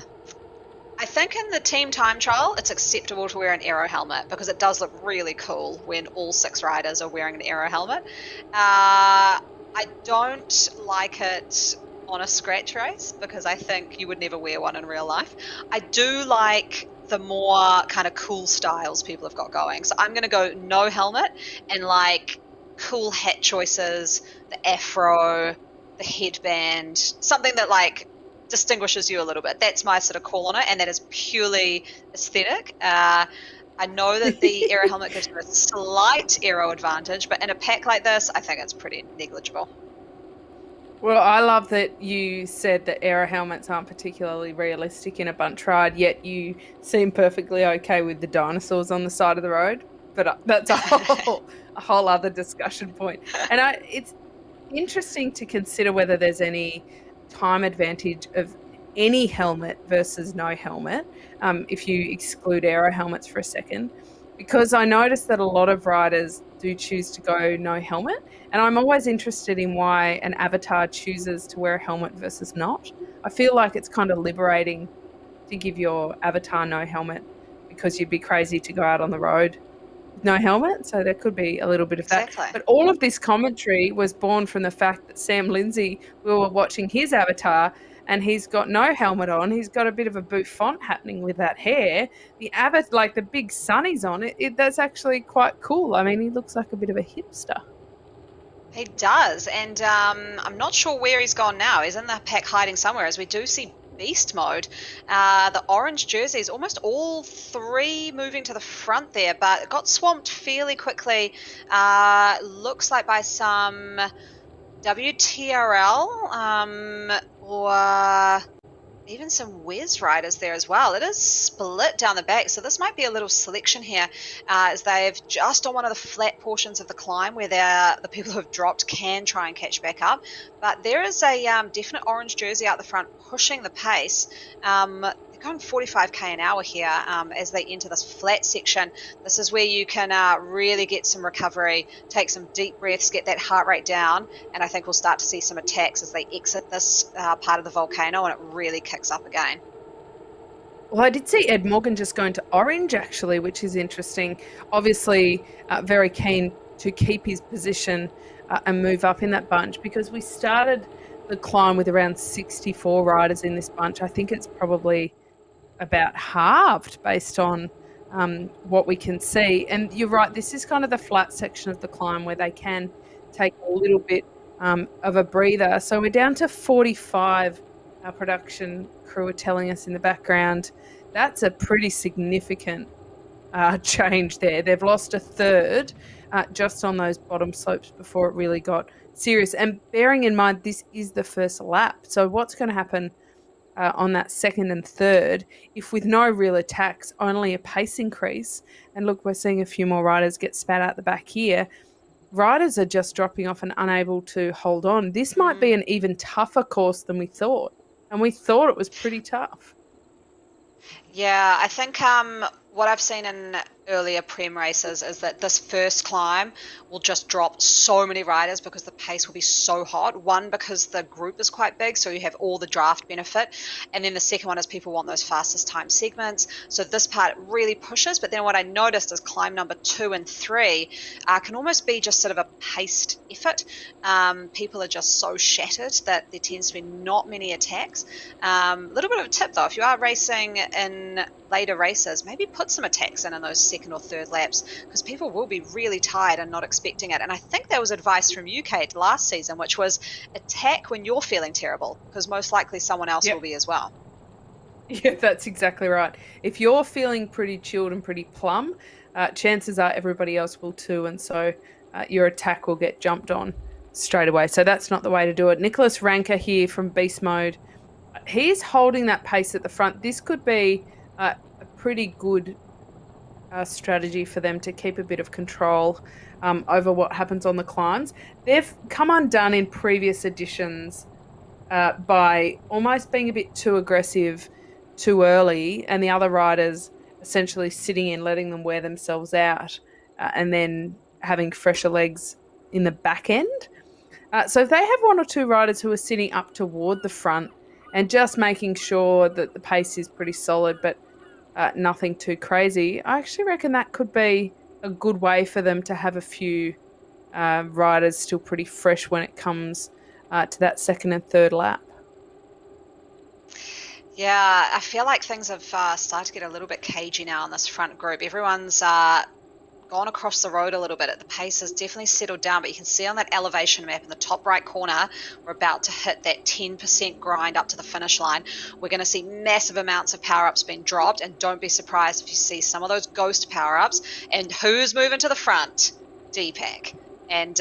I think in the team time trial, it's acceptable to wear an aero helmet because it does look really cool when all 6 riders are wearing an aero helmet. I don't like it on a scratch race because I think you would never wear one in real life. I do like the more kind of cool styles people have got going. So I'm going to go no helmet and like cool hat choices, the afro, the headband, something that like distinguishes you a little bit. That's my sort of call on it, and that is purely aesthetic. I know that the aero helmet gives you a slight aero advantage, but in a pack like this, I think it's pretty negligible. Well, I love that you said that aero helmets aren't particularly realistic in a bunch ride, yet you seem perfectly okay with the dinosaurs on the side of the road. But that's a whole other discussion point. And it's interesting to consider whether there's any time advantage of any helmet versus no helmet, if you exclude aero helmets for a second, because I noticed that a lot of riders do choose to go no helmet, and I'm always interested in why an avatar chooses to wear a helmet versus not. I feel like it's kind of liberating to give your avatar no helmet because you'd be crazy to go out on the road no helmet, so there could be a little bit of that. Exactly. But all of this commentary was born from the fact that Sam Lindsay, we were watching his avatar and he's got no helmet on. He's got a bit of a bouffant happening with that hair. The like the big sun he's on, that's actually quite cool. I mean, he looks like a bit of a hipster. He does, and I'm not sure where he's gone now. He's in the pack hiding somewhere, as we do see beast mode. The orange jerseys, almost all three moving to the front there, but it got swamped fairly quickly. Looks like by some WTRL or even some Wes riders there as well. It is split down the back, so this might be a little selection here, as they've just on one of the flat portions of the climb where the people who have dropped can try and catch back up. But there is a definite orange jersey out the front pushing the pace. They're going 45k an hour here as they enter this flat section. This is where you can really get some recovery, take some deep breaths, get that heart rate down, and I think we'll start to see some attacks as they exit this part of the volcano and it really kicks up again. Well, I did see Ed Morgan just going to orange, actually, which is interesting. Obviously, very keen to keep his position and move up in that bunch, because we started the climb with around 64 riders in this bunch. I think it's probably about halved based on what we can see. And you're right, this is kind of the flat section of the climb where they can take a little bit of a breather. So we're down to 45. Our production crew are telling us in the background. That's a pretty significant change there. They've lost a third just on those bottom slopes before it really got serious. And bearing in mind, this is the first lap. So what's going to happen on that second and third, if with no real attacks, only a pace increase, and look, we're seeing a few more riders get spat out the back here, riders are just dropping off and unable to hold on. This might be an even tougher course than we thought, and we thought it was pretty tough. Yeah, I think what I've seen in earlier Prem races is that this first climb will just drop so many riders because the pace will be so hot. One, because the group is quite big, so you have all the draft benefit. And then the second one is people want those fastest time segments. So this part really pushes. But then what I noticed is climb number 2 and 3 can almost be just sort of a paced effort. People are just so shattered that there tends to be not many attacks. A little bit of a tip though, if you are racing in later races, maybe put some attacks in those second or third laps, because people will be really tired and not expecting it. And I think that was advice from you, Kate, last season, which was attack when you're feeling terrible, because most likely someone else will be as well. Yeah, that's exactly right. If you're feeling pretty chilled and pretty plumb, chances are everybody else will too, and so your attack will get jumped on straight away. So that's not the way to do it. Nicholas Ranker here from Beast Mode, he's holding that pace at the front. This could be a pretty good strategy for them to keep a bit of control over what happens on the climbs. They've come undone in previous editions by almost being a bit too aggressive too early, and the other riders essentially sitting in, letting them wear themselves out, and then having fresher legs in the back end. So if they have one or two riders who are sitting up toward the front and just making sure that the pace is pretty solid, but nothing too crazy, I actually reckon that could be a good way for them to have a few riders still pretty fresh when it comes to that second and third lap. Yeah, I feel like things have started to get a little bit cagey now in this front group. Everyone's gone across the road a little bit. The pace has definitely settled down, but you can see on that elevation map in the top right corner, we're about to hit that 10% grind up to the finish line. We're going to see massive amounts of power-ups being dropped, and don't be surprised if you see some of those ghost power-ups. And who's moving to the front? Deepak. And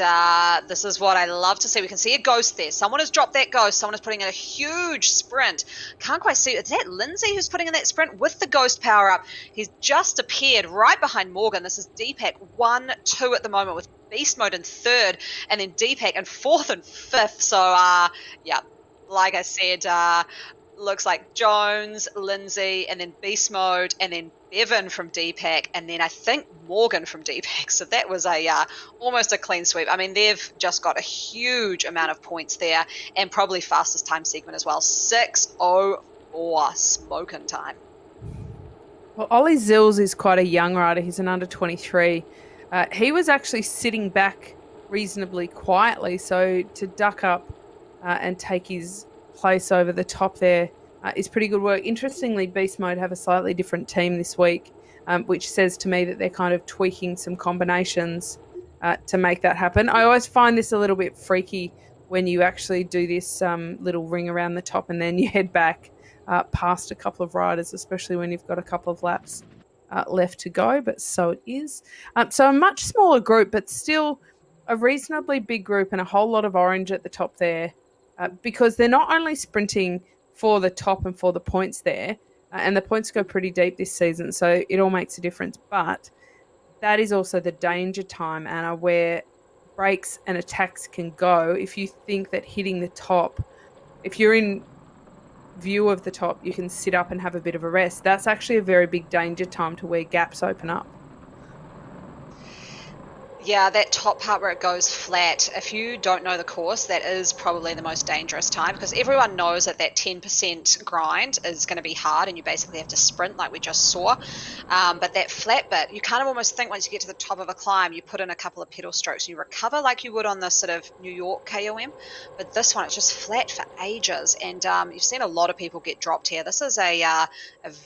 this is what I love to see. We can see a ghost there. Someone has dropped that ghost. Someone is putting in a huge sprint. Can't quite see. Is that Lindsay who's putting in that sprint with the ghost power up? He's just appeared right behind Morgan. This is Deepak 1-2 at the moment with Beast Mode in third, and then Deepak in fourth and fifth. So, yeah, like I said, looks like Jones, Lindsay, and then Beast Mode, and then Bevan from Deepak, and then I think Morgan from Deepak. So that was a almost a clean sweep. I mean, they've just got a huge amount of points there, and probably fastest time segment as well. 6:04 smoking time. Well, Ollie Zills is quite a young rider. He's an under 23. He was actually sitting back reasonably quietly, so to duck up and take his place over the top there is pretty good work. Interestingly, Beast Mode have a slightly different team this week, which says to me that they're kind of tweaking some combinations to make that happen. I always find this a little bit freaky when you actually do this little ring around the top and then you head back past a couple of riders, especially when you've got a couple of laps left to go, but so it is. So a much smaller group, but still a reasonably big group and a whole lot of orange at the top there because they're not only sprinting for the top and for the points there, and the points go pretty deep this season, so it all makes a difference, but that is also the danger time, Anna, where breaks and attacks can go. If you think that hitting the top, if you're in view of the top, you can sit up and have a bit of a rest. That's actually a very big danger time to where gaps open up. Yeah, that top part where it goes flat, if you don't know the course, that is probably the most dangerous time because everyone knows that that 10% grind is going to be hard and you basically have to sprint like we just saw. But that flat bit, you kind of almost think once you get to the top of a climb, you put in a couple of pedal strokes, you recover like you would on the sort of New York KOM. But this one, it's just flat for ages. And you've seen a lot of people get dropped here. This is a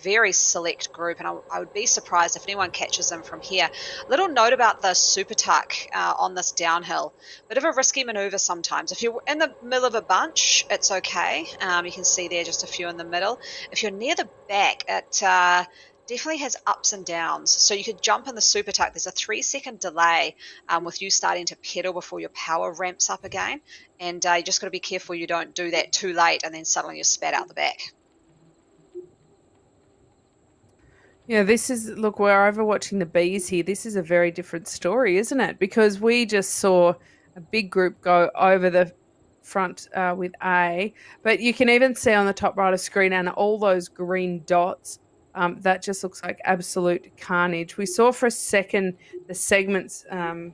very select group, and I would be surprised if anyone catches them from here. Little note about the super tuck on this downhill. Bit of a risky maneuver sometimes. If you're in the middle of a bunch, it's okay. You can see there just a few in the middle. If you're near the back, it definitely has ups and downs. So you could jump in the super tuck. There's a 3-second delay with you starting to pedal before your power ramps up again. And you just got to be careful you don't do that too late and then suddenly you're spat out the back. Yeah, this is, look, we're over watching the bees here. This is a very different story, isn't it? Because we just saw a big group go over the front with A, but you can even see on the top right of screen and all those green dots. That just looks like absolute carnage. We saw for a second the segments come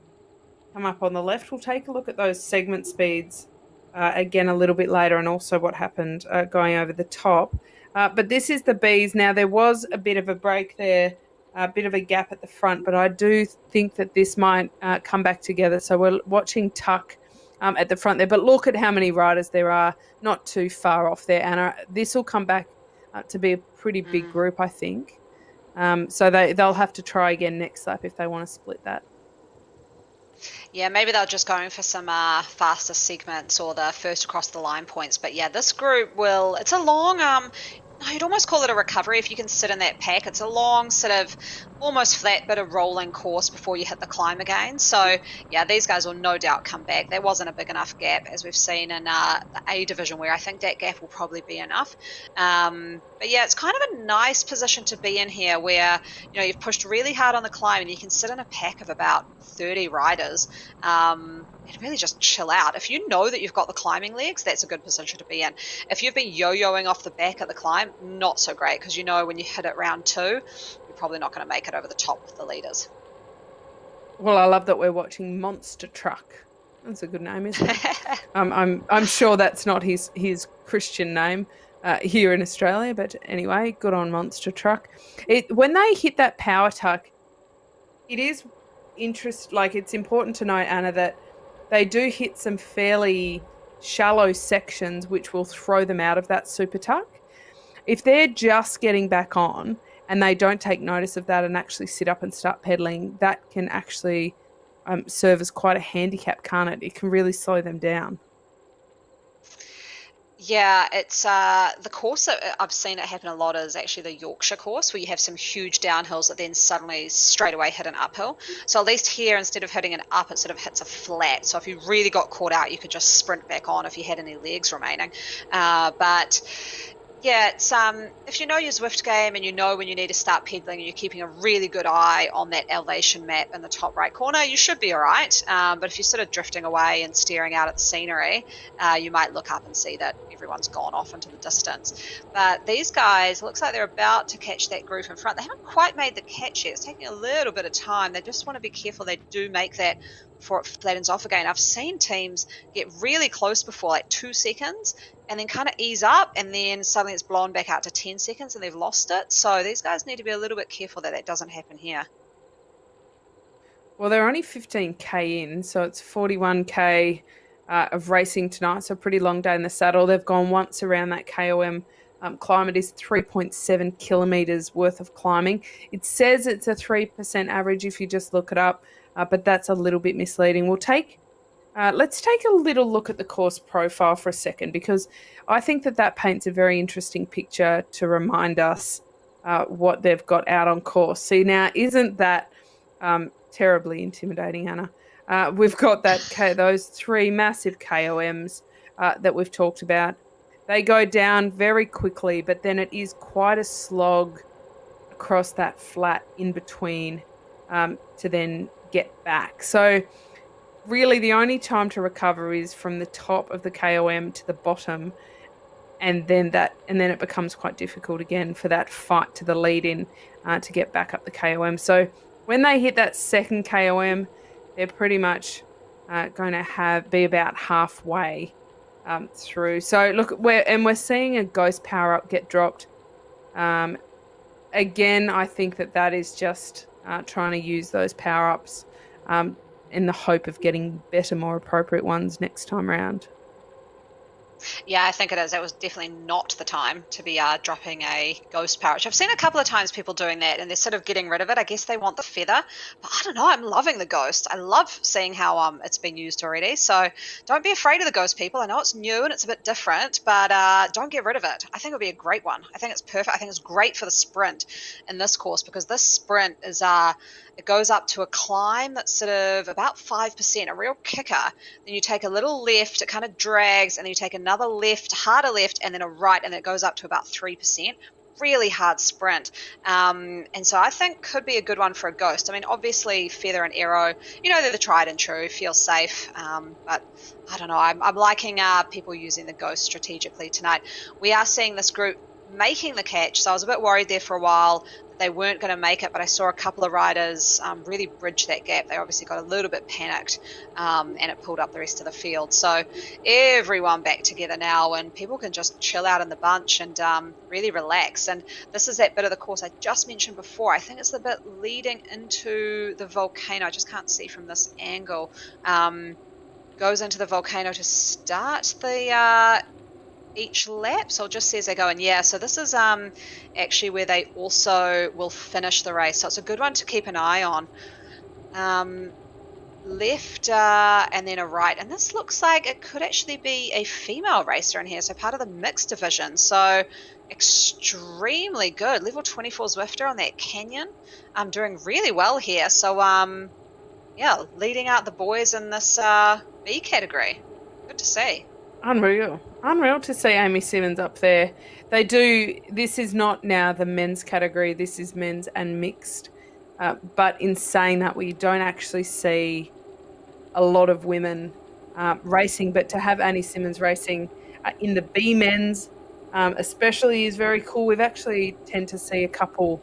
up on the left. We'll take a look at those segment speeds again a little bit later and also what happened going over the top. But this is the bees. Now, there was a bit of a break there, a bit of a gap at the front, but I do think that this might come back together. So we're watching Tuck at the front there. But look at how many riders there are, not too far off there, Anna. This will come back to be a pretty big group, I think. So they'll have to try again next lap if they want to split that. Yeah, maybe they're just going for some faster segments or the first across the line points. But yeah, this group will, it's a long, you'd almost call it a recovery if you can sit in that pack. It's a long sort of almost flat bit of rolling course before you hit the climb again. So yeah, these guys will no doubt come back. There wasn't a big enough gap as we've seen in the A division where I think that gap will probably be enough. But yeah, it's kind of a nice position to be in here where, you know, you've pushed really hard on the climb and you can sit in a pack of about 30 riders and really just chill out. If you know that you've got the climbing legs, that's a good position to be in. If you've been yo-yoing off the back at the climb, not so great, because you know when you hit it round 2, you're probably not going to make it over the top with the leaders. Well, I love that we're watching Monster Truck. That's a good name, isn't it? I'm sure that's not his Christian name here in Australia, but anyway, good on Monster Truck. When they hit that power tuck, it is it's important to note, Anna, that they do hit some fairly shallow sections which will throw them out of that super tuck. If they're just getting back on and they don't take notice of that and actually sit up and start pedaling, that can actually serve as quite a handicap, can't it? It can really slow them down. Yeah, it's the course that I've seen it happen a lot is actually the Yorkshire course, where you have some huge downhills that then suddenly straight away hit an uphill. So at least here, instead of hitting an up, it sort of hits a flat. So if you really got caught out, you could just sprint back on if you had any legs remaining. But yeah, it's if you know your Zwift game and you know when you need to start pedaling and you're keeping a really good eye on that elevation map in the top right corner, you should be all right. But if you're sort of drifting away and staring out at the scenery, you might look up and see that everyone's gone off into the distance. But these guys, it looks like they're about to catch that group in front. They haven't quite made the catch yet. It's taking a little bit of time. They just want to be careful they do make that before it flattens off again. I've seen teams get really close before, like 2 seconds, and then kind of ease up, and then suddenly it's blown back out to 10 seconds and they've lost it. So these guys need to be a little bit careful that that doesn't happen here. Well, they're only 15K in, so it's 41K of racing tonight, so a pretty long day in the saddle. They've gone once around that KOM climb. It is 3.7 kilometres worth of climbing. It says it's a 3% average if you just look it up, but that's a little bit misleading. Let's take a little look at the course profile for a second, because I think that paints a very interesting picture to remind us what they've got out on course. See, now, isn't that terribly intimidating, Anna? We've got those 3 massive KOMs that we've talked about. They go down very quickly, but then it is quite a slog across that flat in between to then get back. So really the only time to recover is from the top of the KOM to the bottom, and then it becomes quite difficult again for that fight to the lead in to get back up the KOM. So when they hit that second KOM, they're pretty much going to be about halfway through. So look, we're seeing a ghost power up get dropped. Again, I think that is just trying to use those power ups in the hope of getting better, more appropriate ones next time around. Yeah, I think it is. That was definitely not the time to be dropping a ghost parrot. I've seen a couple of times people doing that, and they're sort of getting rid of it. I guess they want the feather, but I don't know. I'm loving the ghost. I love seeing how it's been used already. So don't be afraid of the ghost, people. I know it's new and it's a bit different, but don't get rid of it. I think it'll be a great one. I think it's perfect. I think it's great for the sprint in this course, because this sprint is it goes up to a climb that's sort of about 5%, a real kicker. Then you take a little left, it kind of drags, and then you take another left, harder left, and then a right, and it goes up to about 3%. Really hard sprint. And so I think could be a good one for a ghost. I mean, obviously, feather and arrow, they're the tried and true, feel safe. But I don't know. I'm liking people using the ghost strategically tonight. We are seeing this group making the catch, so I was a bit worried there for a while they weren't going to make it, but I saw a couple of riders really bridge that gap. They obviously got a little bit panicked, and it pulled up the rest of the field. So everyone back together now, and people can just chill out in the bunch and really relax. And this is that bit of the course I just mentioned before. I think it's the bit leading into the volcano. I just can't see from this angle. Goes into the volcano to start the each lap, so it just says they're going. Yeah, so this is actually where they also will finish the race, so it's a good one to keep an eye on. Left and then a right, and this looks like it could actually be a female racer in here, so part of the mixed division. So extremely good. Level 24 Zwifter on that canyon. I'm doing really well here. So yeah, leading out the boys in this B category. Good to see. Unreal to see Amy Simmons up there. This is not now the men's category, this is men's and mixed. But in saying that, we don't actually see a lot of women racing, but to have Amy Simmons racing in the B men's especially is very cool. We've actually tend to see a couple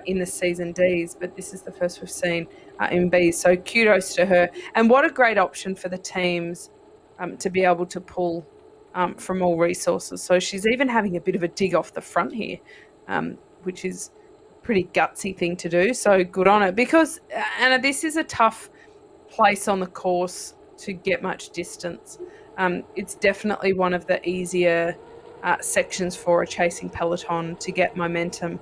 in the season Ds, but this is the first we've seen in B. So kudos to her. And what a great option for the teams to be able to pull from all resources. So she's even having a bit of a dig off the front here, which is a pretty gutsy thing to do. So good on her, because, Anna, this is a tough place on the course to get much distance. It's definitely one of the easier sections for a chasing peloton to get momentum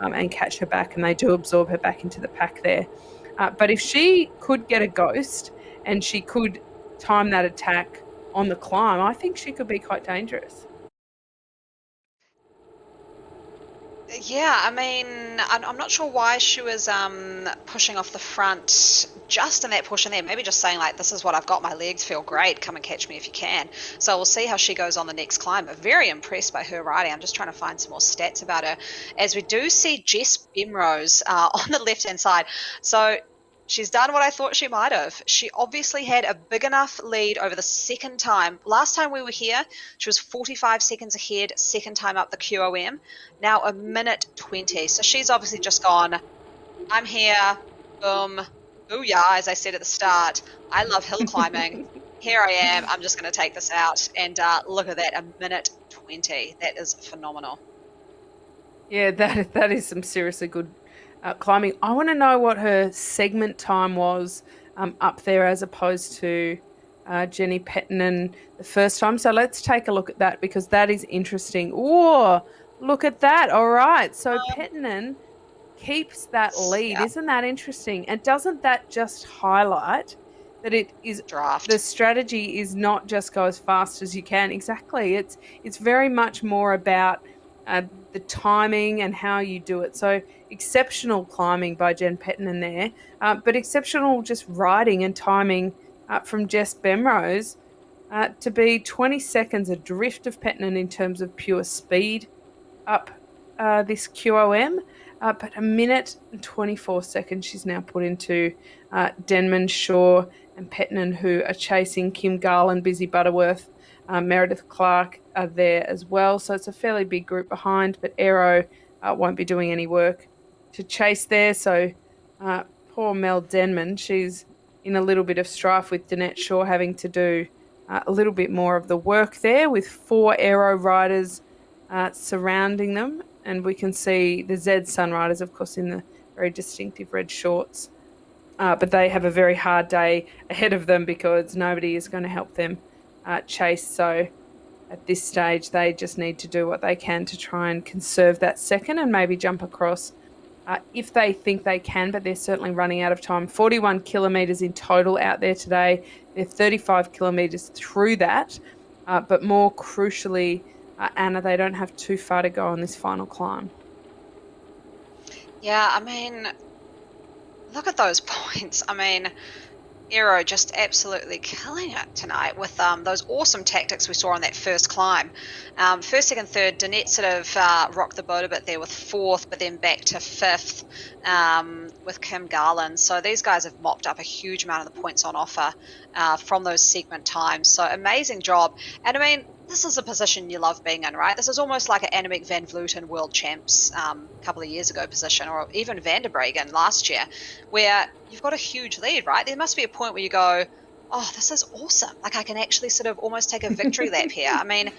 and catch her back, and they do absorb her back into the pack there. But if she could get a ghost and she could time that attack on the climb, I think she could be quite dangerous. Yeah, I mean, I'm not sure why she was pushing off the front just in that portion there. Maybe just saying, like, this is what I've got. My legs feel great. Come and catch me if you can. So we'll see how she goes on the next climb. But very impressed by her riding. I'm just trying to find some more stats about her. As we do see Jess Bemrose on the left-hand side. So she's done what I thought she might have. She obviously had a big enough lead over the second time. Last time we were here, she was 45 seconds ahead, second time up the QOM. Now a minute 20. So she's obviously just gone, I'm here, boom, booyah, as I said at the start. I love hill climbing. Here I am. I'm just going to take this out. And look at that, a minute 20. That is phenomenal. Yeah, that is some seriously good climbing. I want to know what her segment time was up there as opposed to Jenny Pettinen the first time. So let's take a look at that because that is interesting. Oh, look at that. All right. So Pettinen keeps that lead. Yeah. Isn't that interesting? And doesn't that just highlight that it is Draft. the strategy is not just go as fast as you can? Exactly. It's very much more about the timing and how you do it. So exceptional climbing by Jen Pettinen there, but exceptional just riding and timing from Jess Bemrose to be 20 seconds adrift of Pettinen in terms of pure speed up this QOM. But a minute and 24 seconds she's now put into Denman, Shaw and Pettinen, who are chasing Kim Garland, Busy Butterworth, Meredith Clark are there as well. So it's a fairly big group behind, but Aero won't be doing any work to chase there. So poor Mel Denman, she's in a little bit of strife with Danette Shaw having to do a little bit more of the work there with 4 Aero riders surrounding them. And we can see the Z Sun riders, of course, in the very distinctive red shorts. But they have a very hard day ahead of them because nobody is going to help them chase. So at this stage, they just need to do what they can to try and conserve that second and maybe jump across if they think they can, but they're certainly running out of time. 41 kilometres in total out there today. They're 35 kilometres through that. But more crucially, Anna, they don't have too far to go on this final climb. Yeah, I mean, look at those points. I mean, Aero just absolutely killing it tonight with those awesome tactics we saw on that first climb. First, second, third, Danette sort of rocked the boat a bit there with 4th, but then back to 5th with Kim Garland. So these guys have mopped up a huge amount of the points on offer from those segment times. So amazing job. And I mean, this is a position you love being in, right? This is almost like an Annemiek van Vleuten world champs a couple of years ago position, or even Van der Breggen last year, where you've got a huge lead, right? There must be a point where you go, oh, this is awesome. Like I can actually sort of almost take a victory lap here. I mean,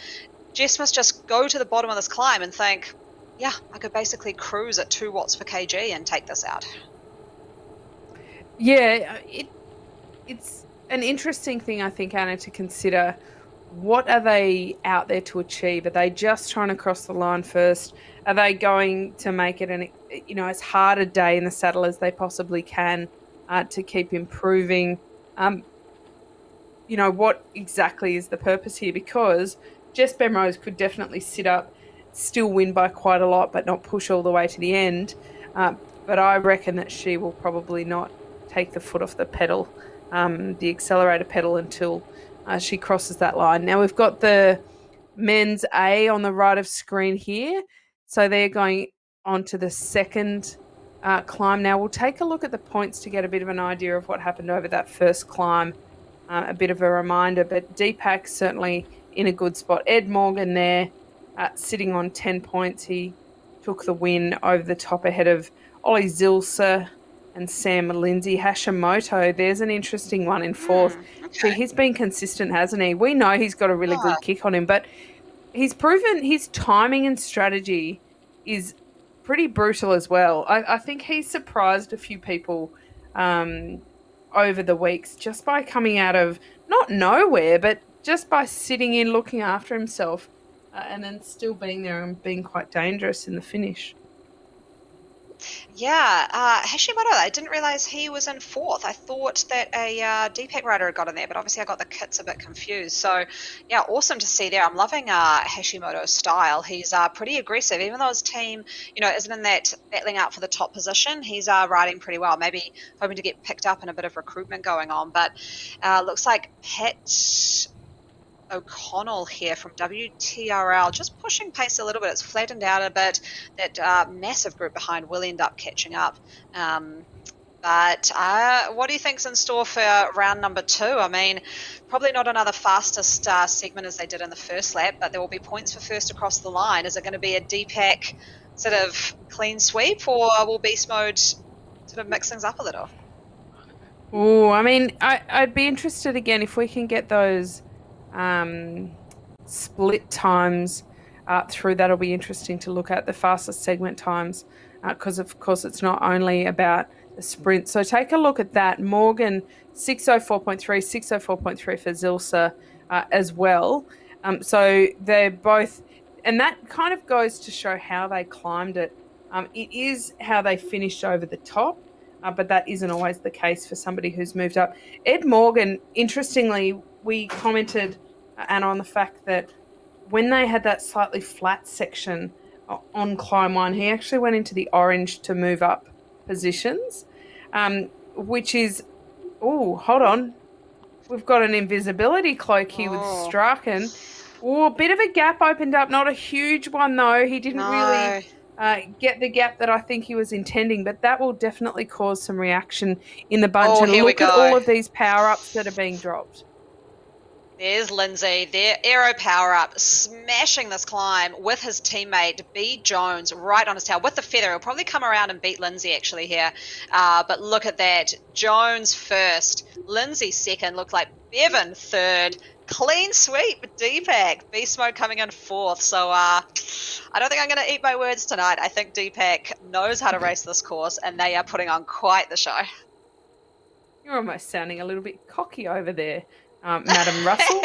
Jess must just go to the bottom of this climb and think, yeah, I could basically cruise at 2 watts per kg and take this out. Yeah, it's an interesting thing, I think, Anna, to consider. What are they out there to achieve? Are they just trying to cross the line first? Are they going to make it as hard a day in the saddle as they possibly can to keep improving? What exactly is the purpose here? Because Jess Bemrose could definitely sit up, still win by quite a lot, but not push all the way to the end. But I reckon that she will probably not take the foot off the pedal, the accelerator pedal, until she crosses that line. Now we've got the men's A on the right of screen here. So they're going on to the second climb. Now we'll take a look at the points to get a bit of an idea of what happened over that first climb. A bit of a reminder, but Deepak certainly in a good spot. Ed Morgan there sitting on 10 points. He took the win over the top ahead of Ollie Zilser and Sam Lindsay. Hashimoto, there's an interesting one in 4th. Okay. He's been consistent, hasn't he? We know he's got a really good kick on him, but he's proven his timing and strategy is pretty brutal as well. I think he's surprised a few people over the weeks just by coming out of not nowhere, but just by sitting in, looking after himself and then still being there and being quite dangerous in the finish. Yeah, Hashimoto, I didn't realize he was in fourth. I thought that a Deepak rider had got in there, but obviously I got the kits a bit confused. So, yeah, awesome to see there. I'm loving Hashimoto's style. He's pretty aggressive, even though his team, isn't in that battling out for the top position. He's riding pretty well, maybe hoping to get picked up and a bit of recruitment going on. But looks like Pat O'Connell here from WTRL, just pushing pace a little bit. It's flattened out a bit. That massive group behind will end up catching up. But what do you think's in store for round number 2? I mean, probably not another fastest segment as they did in the first lap, but there will be points for first across the line. Is it going to be a Deepak sort of clean sweep, or will Beast Mode sort of mix things up a little? Oh, I mean, I'd be interested again if we can get those split times through. That'll be interesting to look at the fastest segment times because, of course, it's not only about the sprint. So take a look at that. Morgan, 6:04.3, 6:04.3 for Zilsa as well. So they're both, and that kind of goes to show how they climbed it. It is how they finished over the top. But that isn't always the case for somebody who's moved up. Ed Morgan, interestingly, we commented, Anna, on the fact that when they had that slightly flat section on climb 1, he actually went into the orange to move up positions, which is, hold on. We've got an invisibility cloak here with Strachan. A bit of a gap opened up, not a huge one though. He didn't really get the gap that I think he was intending, but that will definitely cause some reaction in the bunch. And look at all of these power-ups that are being dropped. There's Lindsay, their aero power-up, smashing this climb with his teammate, B. Jones, right on his tail with the feather. He'll probably come around and beat Lindsay actually here. But look at that. Jones first, Lindsay second, looked like Bevan third. Clean sweep, Deepak. Beast Mode coming in fourth. So I don't think I'm going to eat my words tonight. I think Deepak knows how to race this course, and they are putting on quite the show. You're almost sounding a little bit cocky over there, Madam Russell.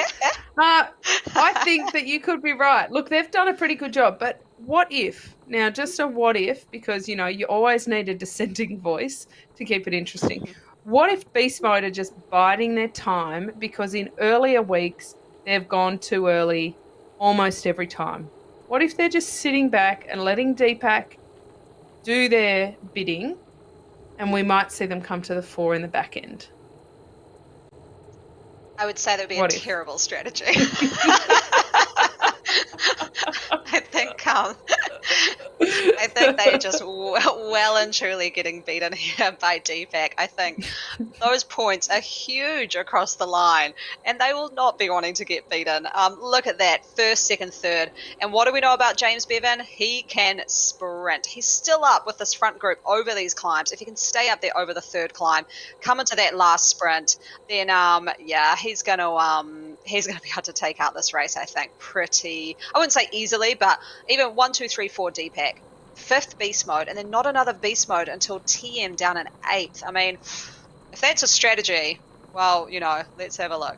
I think that you could be right. Look, they've done a pretty good job, but what if? Now, just a what if, because, you always need a dissenting voice to keep it interesting. What if Beast Mode are just biding their time because in earlier weeks they've gone too early almost every time? What if they're just sitting back and letting Deepak do their bidding and we might see them come to the fore in the back end? I would say that would be a terrible strategy. I think they're just well and truly getting beaten here by Deepak. I think those points are huge across the line, and they will not be wanting to get beaten. Look at that, first, second, third. And what do we know about James Bevan? He can sprint. He's still up with this front group over these climbs. If he can stay up there over the third climb, come into that last sprint, then he's going to be able to take out this race. I think pretty. I wouldn't say easily, but even 1, 2, 3, 4 Deepak. 5th Beast Mode, and then not another Beast Mode until TM down in 8th. I mean, if that's a strategy, well, let's have a look.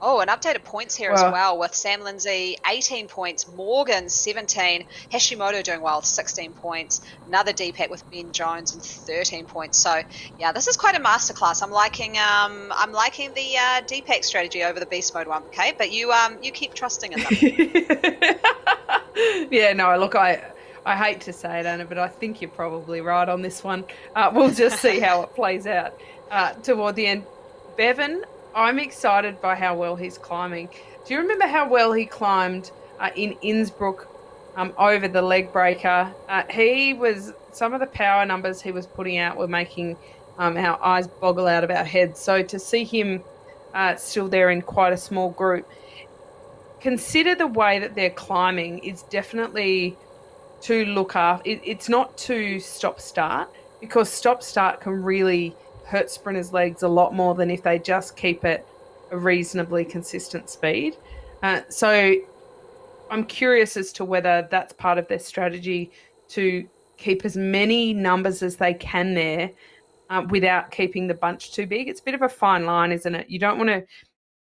Oh, and updated points here as well with Sam Lindsay, 18 points, Morgan, 17, Hashimoto doing well, 16 points, another Deepak with Ben Jones and 13 points. So, yeah, this is quite a masterclass. I'm liking the Deepak strategy over the Beast Mode one, okay? But you keep trusting in them. Yeah, no, look, I hate to say it, Anna, but I think you're probably right on this one. We'll just see how it plays out toward the end. Bevan, I'm excited by how well he's climbing. Do you remember how well he climbed in Innsbruck over the leg breaker? Some of the power numbers he was putting out were making our eyes boggle out of our heads. So to see him still there in quite a small group, consider the way that they're climbing is definitely to look after. It's not to stop-start, because stop-start can really hurt sprinters' legs a lot more than if they just keep it a reasonably consistent speed. So I'm curious as to whether that's part of their strategy to keep as many numbers as they can there without keeping the bunch too big. It's a bit of a fine line, isn't it? You don't want to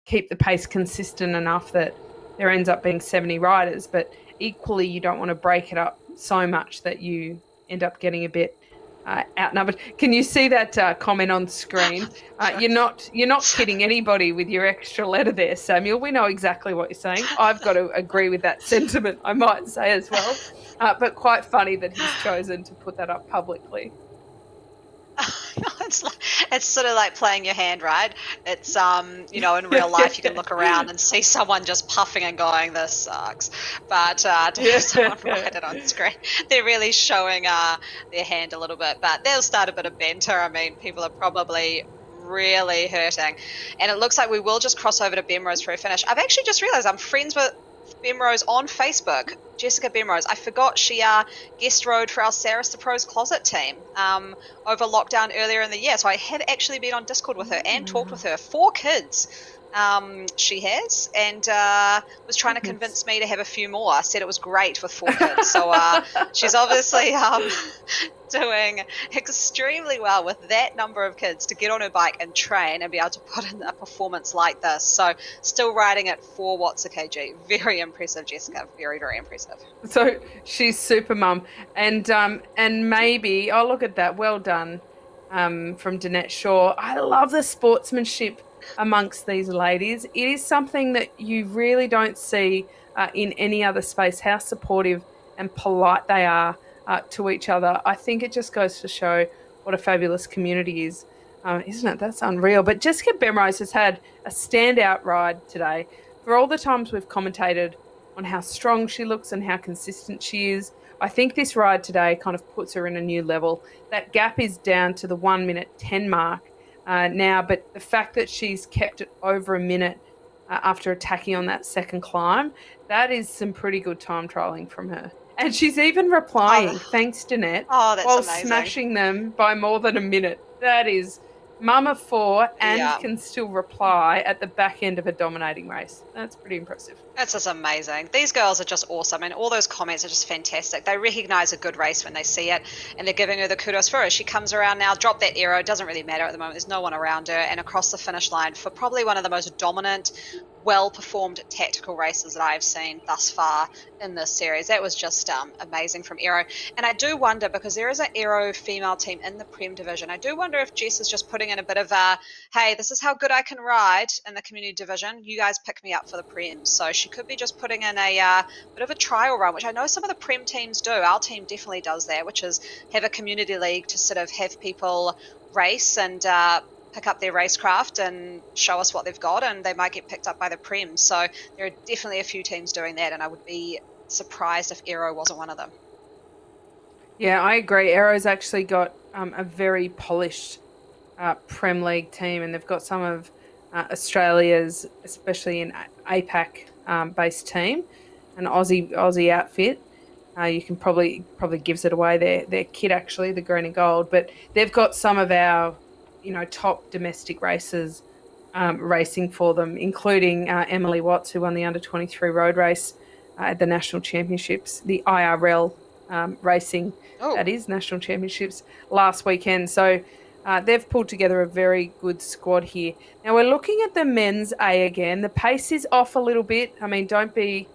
keep the pace consistent enough that there ends up being 70 riders, but equally you don't want to break it up so much that you end up getting a bit outnumbered. Can you see that comment on screen? Sure. You're not kidding anybody with your extra letter there, Samuel. We know exactly what you're saying. I've got to agree with that sentiment, I might say as well. But quite funny that he's chosen to put that up publicly. It's sort of like playing your hand, right? It's in real life you can look around and see someone just puffing and going, "This sucks," but to have someone write it on screen, they're really showing their hand a little bit. But they'll start a bit of banter. I mean, people are probably really hurting, and it looks like we will just cross over to Bemrose for a finish. I've actually just realised I'm friends with Bemrose on Facebook, Jessica Bemrose. I forgot she guest rode for our Saris the Pros Closet team over lockdown earlier in the year. So I have actually been on Discord with her and talked with her. 4 kids she has, and was trying to convince me to have a few more. I said it was great with 4 kids. So she's obviously doing extremely well with that number of kids to get on her bike and train and be able to put in a performance like this. So still riding at 4 watts a kg. Very impressive, Jessica. Very, very impressive. So she's super mum. And maybe, oh, look at that. Well done from Danette Shaw. I love the sportsmanship amongst these ladies. It is something that you really don't see in any other space, how supportive and polite they are to each other. I think it just goes to show what a fabulous community is, isn't it? That's unreal. But Jessica Bemrose has had a standout ride today. For all the times we've commentated on how strong she looks and how consistent she is, I think this ride today kind of puts her in a new level. That gap is down to the 1 minute 10 mark now, but the fact that she's kept it over a minute after attacking on that second climb, that is some pretty good time trialing from her. And she's even replying, thanks, Danette, while amazing. smashing them by more than a minute. That is mum of 4 and can still reply at the back end of a dominating race. That's pretty impressive. That's just amazing. These girls are just awesome, and all those comments are just fantastic. They recognise a good race when they see it, and they're giving her the kudos for it. She comes around now, drop that arrow. It doesn't really matter at the moment. There's no one around her, and across the finish line for probably one of the most dominant, well-performed tactical races that I've seen thus far in this series. That was just amazing from Aero. And I do wonder, because there is an Aero female team in the Prem division, I do wonder if Jess is just putting in a bit of a, hey, this is how good I can ride in the community division. You guys pick me up for the Prem. So she could be just putting in a bit of a trial run, which I know some of the Prem teams do. Our team definitely does that, which is have a community league to sort of have people race and pick up their racecraft and show us what they've got, and they might get picked up by the Prem. So there are definitely a few teams doing that, and I would be surprised if Aero wasn't one of them. Yeah, I agree. Aero's actually got a very polished Prem League team, and they've got some of Australia's, especially in APAC based team, an Aussie outfit. You can probably gives it away, their kit actually, the green and gold, but they've got some of our top domestic racers racing for them, including Emily Watts, who won the under-23 road race at the National Championships, the IRL racing, that is, National Championships last weekend. So they've pulled together a very good squad here. Now we're looking at the men's A again. The pace is off a little bit. I mean, don't be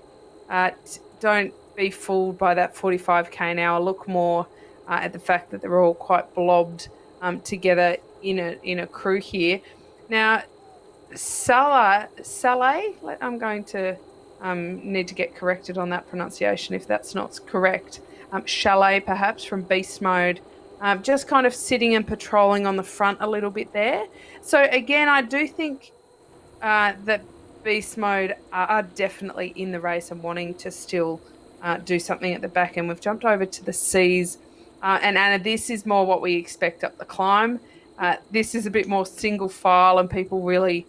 fooled by that 45k an hour. Look more at the fact that they're all quite blobbed together in a crew here. Now, Saleh, I'm going to need to get corrected on that pronunciation if that's not correct. Chalet, perhaps, from Beast Mode, just kind of sitting and patrolling on the front a little bit there. So again, I do think that Beast Mode are definitely in the race and wanting to still do something at the back end. We've jumped over to the C's. And Anna, this is more what we expect up the climb. This is a bit more single file and people really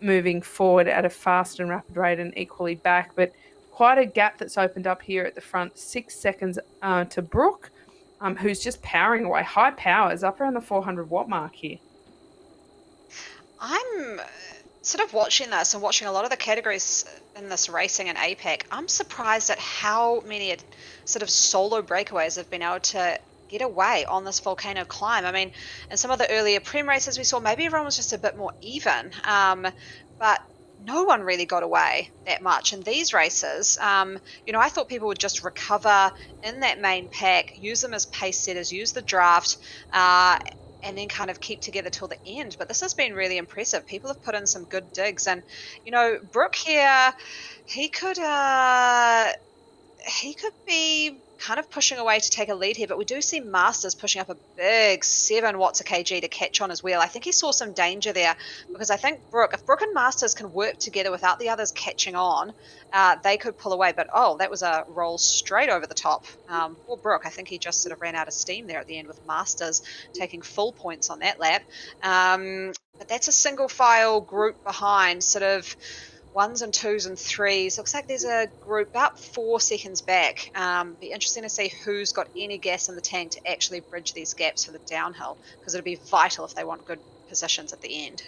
moving forward at a fast and rapid rate and equally back. But quite a gap that's opened up here at the front. 6 seconds to Brooke, who's just powering away. High powers, up around the 400 watt mark here. I'm sort of watching this and watching a lot of the categories in this racing in APAC. I'm surprised at how many sort of solo breakaways have been able to get away on this volcano climb. I mean, in some of the earlier Prem races we saw, maybe everyone was just a bit more even. But no one really got away that much in these races. I thought people would just recover in that main pack, use them as pace setters, use the draft, and then kind of keep together till the end. But this has been really impressive. People have put in some good digs, and Brooke here, he could be kind of pushing away to take a lead here, but we do see Masters pushing up a big 7 watts a kg to catch on as well. I think he saw some danger there, because I think if Brooke and Masters can work together without the others catching on, they could pull away. But that was a roll straight over the top for Brooke. I think he just sort of ran out of steam there at the end, with Masters taking full points on that lap. But that's a single file group behind, sort of 1s and 2s and 3s. Looks like there's a group about 4 seconds back. Be interesting to see who's got any gas in the tank to actually bridge these gaps for the downhill, because it'll be vital if they want good positions at the end.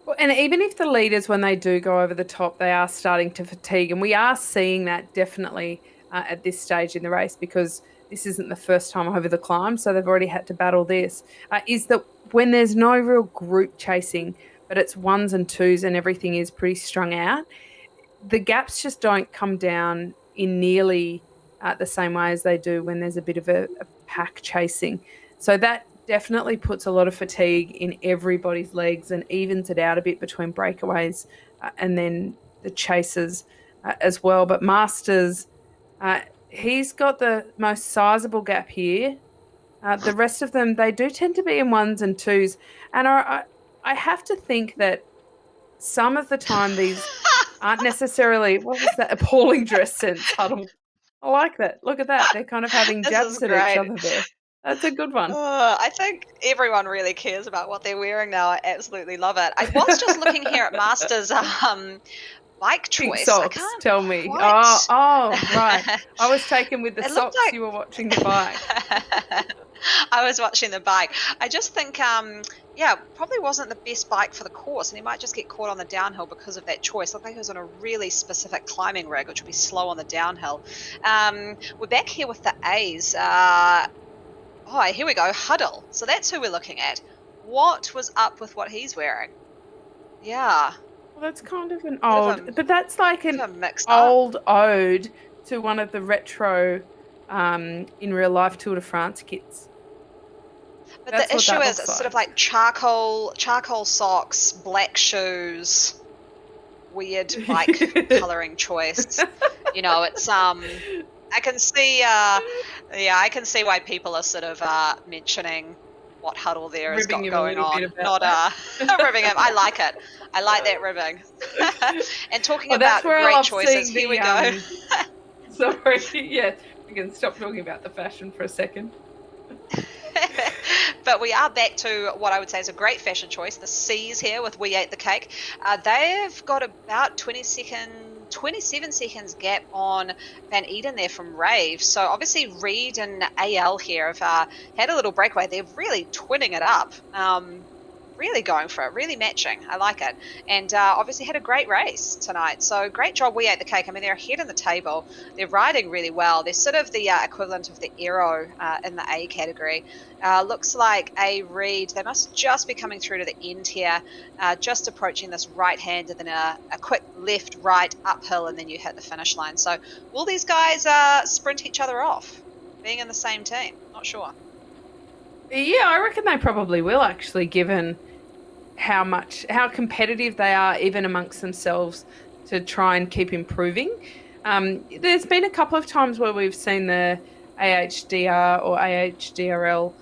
Well, and even if the leaders, when they do go over the top, they are starting to fatigue, and we are seeing that definitely at this stage in the race, because this isn't the first time over the climb, so they've already had to battle this, is that when there's no real group chasing, but it's 1s and 2s and everything is pretty strung out, the gaps just don't come down in nearly the same way as they do when there's a bit of a pack chasing. So that definitely puts a lot of fatigue in everybody's legs and evens it out a bit between breakaways and then the chasers as well. But Masters, he's got the most sizable gap here. The rest of them, they do tend to be in 1s and 2s. And I have to think that some of the time these aren't necessarily, what was that appalling dress sense huddle? I like that. Look at that. They're kind of having jabs at each other there. That's a good one. I think everyone really cares about what they're wearing now. I absolutely love it. I was just looking here at Masters' bike choice. Pink socks, tell me. Oh, right. I was taken with the socks. You were watching the bike. I was watching the bike. I just think, probably wasn't the best bike for the course, and he might just get caught on the downhill because of that choice. Looked like he was on a really specific climbing rig, which would be slow on the downhill. We're back here with the A's. Here we go, Huddle. So that's who we're looking at. What was up with what he's wearing? Yeah. Well, that's kind of an old, but that's like an old ode to one of the retro in real life Tour de France kits. But the issue is it's sort of like charcoal socks, black shoes, weird bike colouring choice. It's I can see why people are sort of mentioning what Huddle there has got going on. Not ribbing him. I like it. I like that ribbing. And talking about great choices, here we go. Sorry, yeah, we can stop talking about the fashion for a second. But we are back to what I would say is a great fashion choice. The C's here with We Ate the Cake. They've got about 27 seconds gap on Van Eden there from Rave. So obviously Reed and AL here have had a little breakaway. They're really twinning it up. Really going for it, really matching. I like it. And obviously had a great race tonight. So great job, We Ate the Cake. I mean, they're ahead in the table. They're riding really well. They're sort of the equivalent of the Aero in the A category. Looks like A Reed, they must just be coming through to the end here, just approaching this right hand and then a quick left, right, uphill, and then you hit the finish line. So will these guys sprint each other off, being in the same team? Not sure. Yeah, I reckon they probably will, actually, given how competitive they are even amongst themselves to try and keep improving. There's been a couple of times where we've seen the AHDR or AHDRL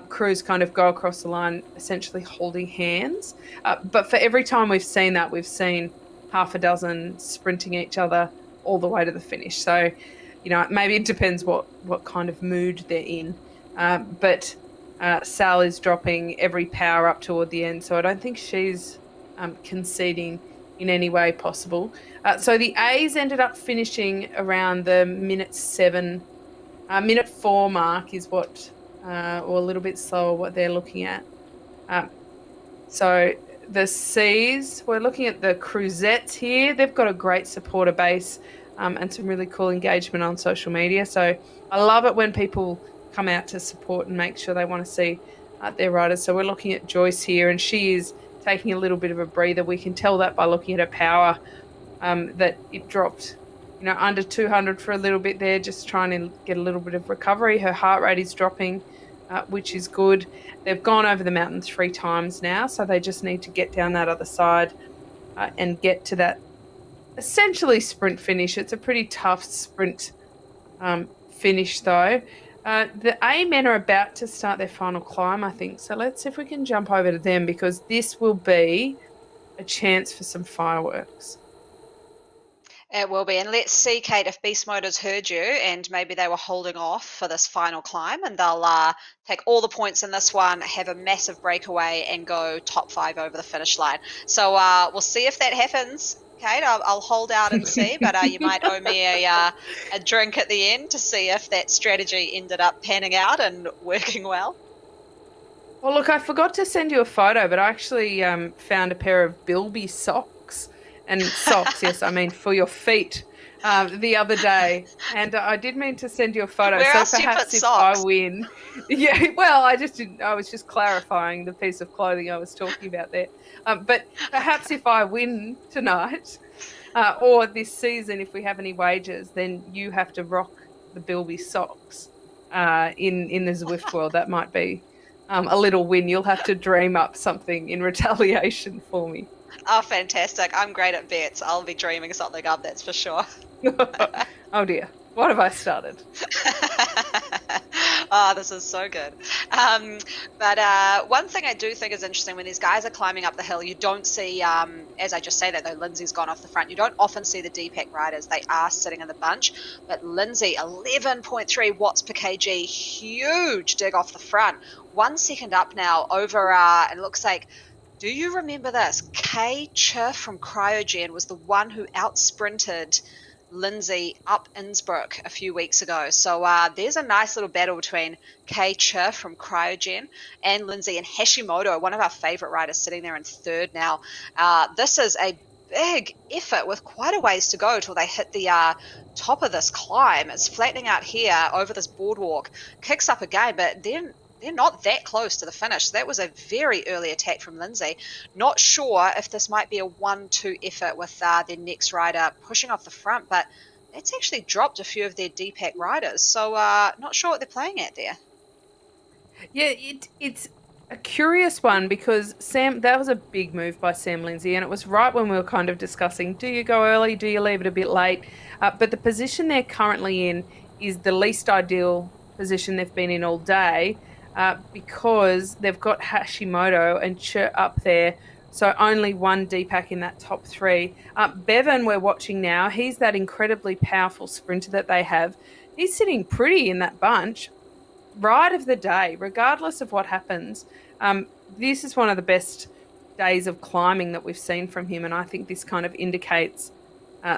crews kind of go across the line essentially holding hands. But for every time we've seen that, we've seen half a dozen sprinting each other all the way to the finish. So, maybe it depends what kind of mood they're in. But Sal is dropping every power up toward the end, so I don't think she's conceding in any way possible. So the A's ended up finishing around the minute 4 mark is what, or a little bit slower, what they're looking at. So the C's, we're looking at the Cruzettes here. They've got a great supporter base and some really cool engagement on social media. So I love it when people come out to support and make sure they want to see their riders. So we're looking at Joyce here, and she is taking a little bit of a breather. We can tell that by looking at her power, that it dropped, under 200 for a little bit there, just trying to get a little bit of recovery. Her heart rate is dropping, which is good. They've gone over the mountain 3 times now, so they just need to get down that other side and get to that essentially sprint finish. It's a pretty tough sprint finish, though. The A men are about to start their final climb, I think. So let's see if we can jump over to them, because this will be a chance for some fireworks. It will be. And let's see, Kate, if Beast Mode has heard you and maybe they were holding off for this final climb, and they'll take all the points in this one, have a massive breakaway, and go top 5 over the finish line. So we'll see if that happens. Kate, I'll hold out and see, but you might owe me a drink at the end to see if that strategy ended up panning out and working well. Well, look, I forgot to send you a photo, but I actually found a pair of Bilby socks. And socks, yes, I mean for your feet, the other day. And I did mean to send you a photo. Where so else do you perhaps put if socks? I win. Yeah, well, I was just clarifying the piece of clothing I was talking about there. But perhaps if I win tonight, or this season, if we have any wagers, then you have to rock the Bilby socks in the Zwift world. That might be a little win. You'll have to dream up something in retaliation for me. Oh, fantastic. I'm great at bets. I'll be dreaming something up, that's for sure. Oh dear, what have I started? Oh, this is so good. But one thing I do think is interesting, when these guys are climbing up the hill, you don't see, as I just say that, though Lindsay's gone off the front, you don't often see the DPAC riders. They are sitting in the bunch. But Lindsay, 11.3 watts per kg, huge dig off the front. 1 second up now over, it looks like, do you remember this? Kay Che from Cryogen was the one who out-sprinted Lindsay up Innsbruck a few weeks ago. So there's a nice little battle between Kay Che from Cryogen and Lindsay, and Hashimoto, one of our favourite riders, sitting there in 3rd now. This is a big effort with quite a ways to go till they hit the top of this climb. It's flattening out here over this boardwalk, kicks up again, but then they're not that close to the finish. So that was a very early attack from Lindsay. Not sure if this might be a 1-2 effort with their next rider pushing off the front, but that's actually dropped a few of their DPAC riders. So not sure what they're playing at there. Yeah, it's a curious one, because that was a big move by Sam Lindsay, and it was right when we were kind of discussing, do you go early, do you leave it a bit late? But the position they're currently in is the least ideal position they've been in all day, because they've got Hashimoto and Che up there, so only 1 DPAC in that top 3. Bevan, we're watching now, he's that incredibly powerful sprinter that they have. He's sitting pretty in that bunch. Ride of the day, regardless of what happens. This is one of the best days of climbing that we've seen from him, and I think this kind of indicates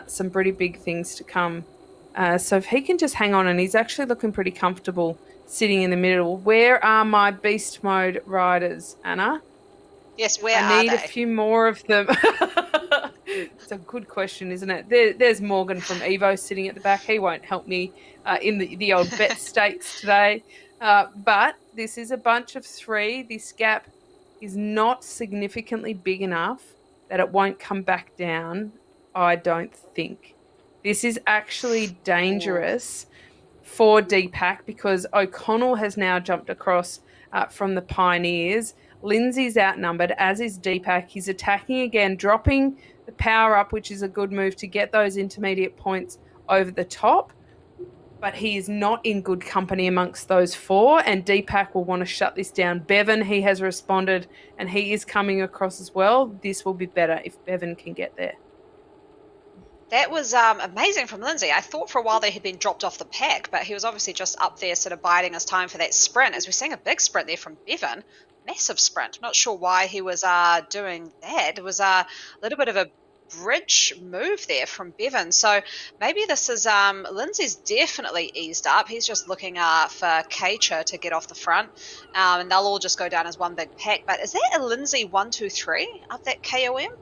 some pretty big things to come. So if he can just hang on, and he's actually looking pretty comfortable sitting in the middle. Where are my beast mode riders, Anna? Yes, where are I need they? a few more of them. It's a good question, isn't it? There's Morgan from Evo sitting at the back. He won't help me in the old bet stakes today. But this is a bunch of 3. This gap is not significantly big enough that it won't come back down, I don't think. This is actually dangerous for DPAC, because O'Connell has now jumped across from the Pioneers. Lindsay's outnumbered, as is DPAC. He's attacking again, dropping the power up, which is a good move to get those intermediate points over the top. But he is not in good company amongst those 4, and DPAC will want to shut this down. Bevan, he has responded, and he is coming across as well. This will be better if Bevan can get there. That was amazing from Lindsay. I thought for a while they had been dropped off the pack, but he was obviously just up there sort of biding his time for that sprint, as we're seeing a big sprint there from Bevan. Massive sprint. Not sure why he was doing that. It was a little bit of a bridge move there from Bevan. So maybe this is Lindsay's definitely eased up. He's just looking for Kay Che to get off the front, and they'll all just go down as one big pack. But is that a Lindsay 1-2-3 up that KOM?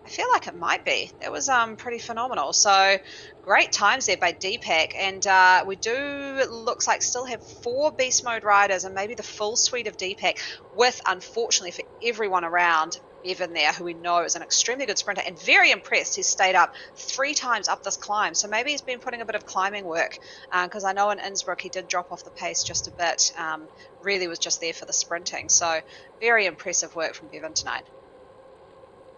I feel like it might be. That was pretty phenomenal. So great times there by DPAC, and we do, looks like, still have 4 beast mode riders and maybe the full suite of DPAC, with, unfortunately for everyone around, Bevan there, who we know is an extremely good sprinter and very impressed. He's stayed up 3 times up this climb, so maybe he's been putting a bit of climbing work, because I know in Innsbruck he did drop off the pace just a bit. Really was just there for the sprinting. So very impressive work from Bevan tonight.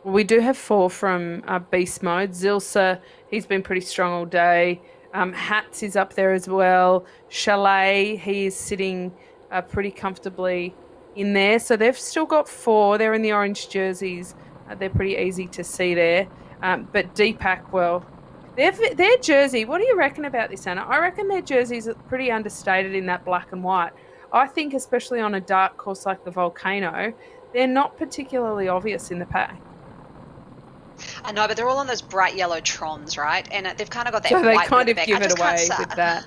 Well, we do have 4 from Beast Mode. Zilsa, he's been pretty strong all day. Hats is up there as well. Chalet, he is sitting pretty comfortably in there. So they've still got 4. They're in the orange jerseys. They're pretty easy to see there. But Deepak, well, their jersey, what do you reckon about this, Anna? I reckon their jerseys are pretty understated in that black and white. I think especially on a dark course like the Volcano, they're not particularly obvious in the pack. I know, but they're all on those bright yellow trons, right? And they've kind of got that So they white kind bit of at the give back. it away with that.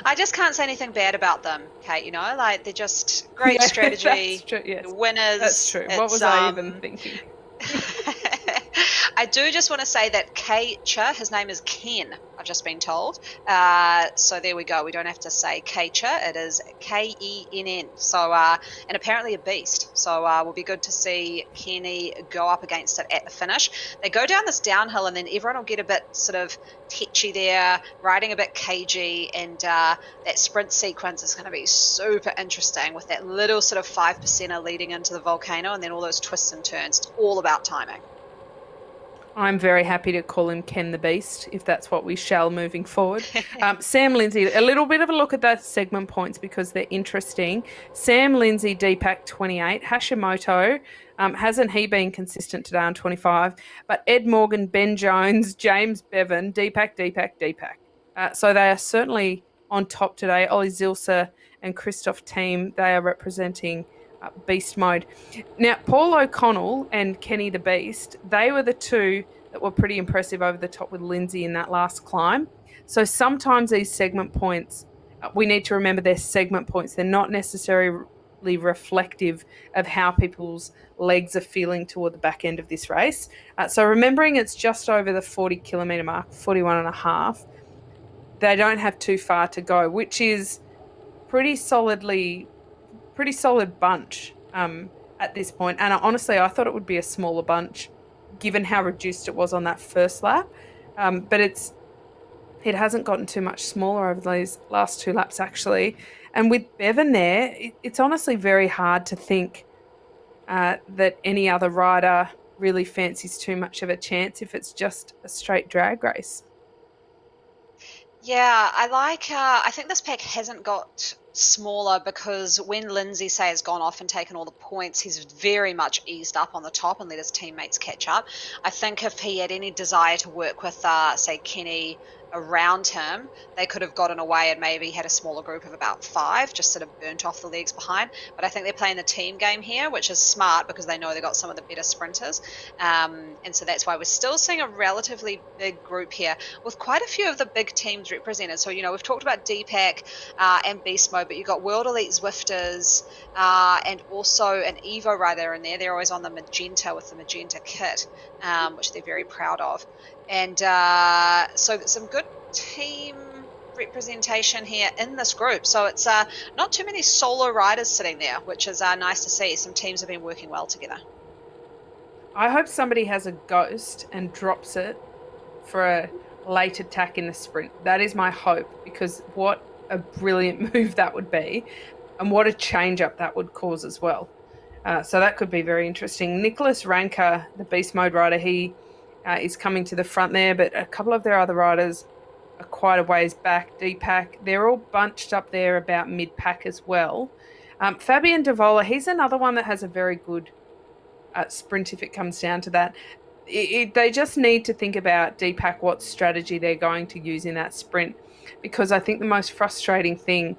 I just can't say anything bad about them, Kate. Like they're just great strategy, That's true, yes. winners. That's true. What was I even thinking? I do just want to say that K-Cha, his name is Ken, I've just been told. So there we go. We don't have to say K-Cha. It is Kenn. So, and apparently a beast. So will be good to see Kenny go up against it at the finish. They go down this downhill and then everyone will get a bit sort of tetchy there, riding a bit cagey, and that sprint sequence is going to be super interesting with that little sort of 5%er leading into the Volcano and then all those twists and turns. It's all about timing. I'm very happy to call him Ken the Beast, if that's what we shall moving forward. Sam Lindsay, a little bit of a look at those segment points because they're interesting. Sam Lindsay, Deepak 28. Hashimoto, hasn't he been consistent today on 25? But Ed Morgan, Ben Jones, James Bevan, Deepak. So they are certainly on top today. Ollie Zilsa and Christoph Team, they are representing Beast Mode. Now, Paul O'Connell and Kenny the Beast, they were the 2 that were pretty impressive over the top with Lindsay in that last climb. So sometimes these segment points, we need to remember they're segment points. They're not necessarily reflective of how people's legs are feeling toward the back end of this race. So remembering it's just over the 40-kilometre mark, 41 and a half, they don't have too far to go, which is pretty solid bunch at this point. And honestly, I thought it would be a smaller bunch given how reduced it was on that first lap. But it hasn't gotten too much smaller over these last 2 laps, actually. And with Bevan there, it's honestly very hard to think that any other rider really fancies too much of a chance if it's just a straight drag race. Yeah, I think this pack hasn't got smaller because when Lindsay, say, has gone off and taken all the points, he's very much eased up on the top and let his teammates catch up. I think if he had any desire to work with, say, Kenny around him, they could have gotten away and maybe had a smaller group of about 5, just sort of burnt off the legs behind. But I think they're playing the team game here, which is smart because they know they've got some of the better sprinters. And so that's why we're still seeing a relatively big group here with quite a few of the big teams represented. So, we've talked about Deepak and Beast Mode, but you've got World Elite Zwifters and also an Evo rider in there. They're always on the magenta with the magenta kit, which they're very proud of. And so some good team representation here in this group. So it's not too many solo riders sitting there, which is nice to see. Some teams have been working well together. I hope somebody has a ghost and drops it for a late attack in the sprint. That is my hope, because what a brilliant move that would be and what a change up that would cause as well. So that could be very interesting. Nicholas Ranker, the Beast Mode rider, he is coming to the front there, but a couple of their other riders are quite a ways back. Deepak, they're all bunched up there about mid-pack as well. Fabian Devola, he's another one that has a very good sprint if it comes down to that. They just need to think about Deepak, what strategy they're going to use in that sprint, because I think the most frustrating thing,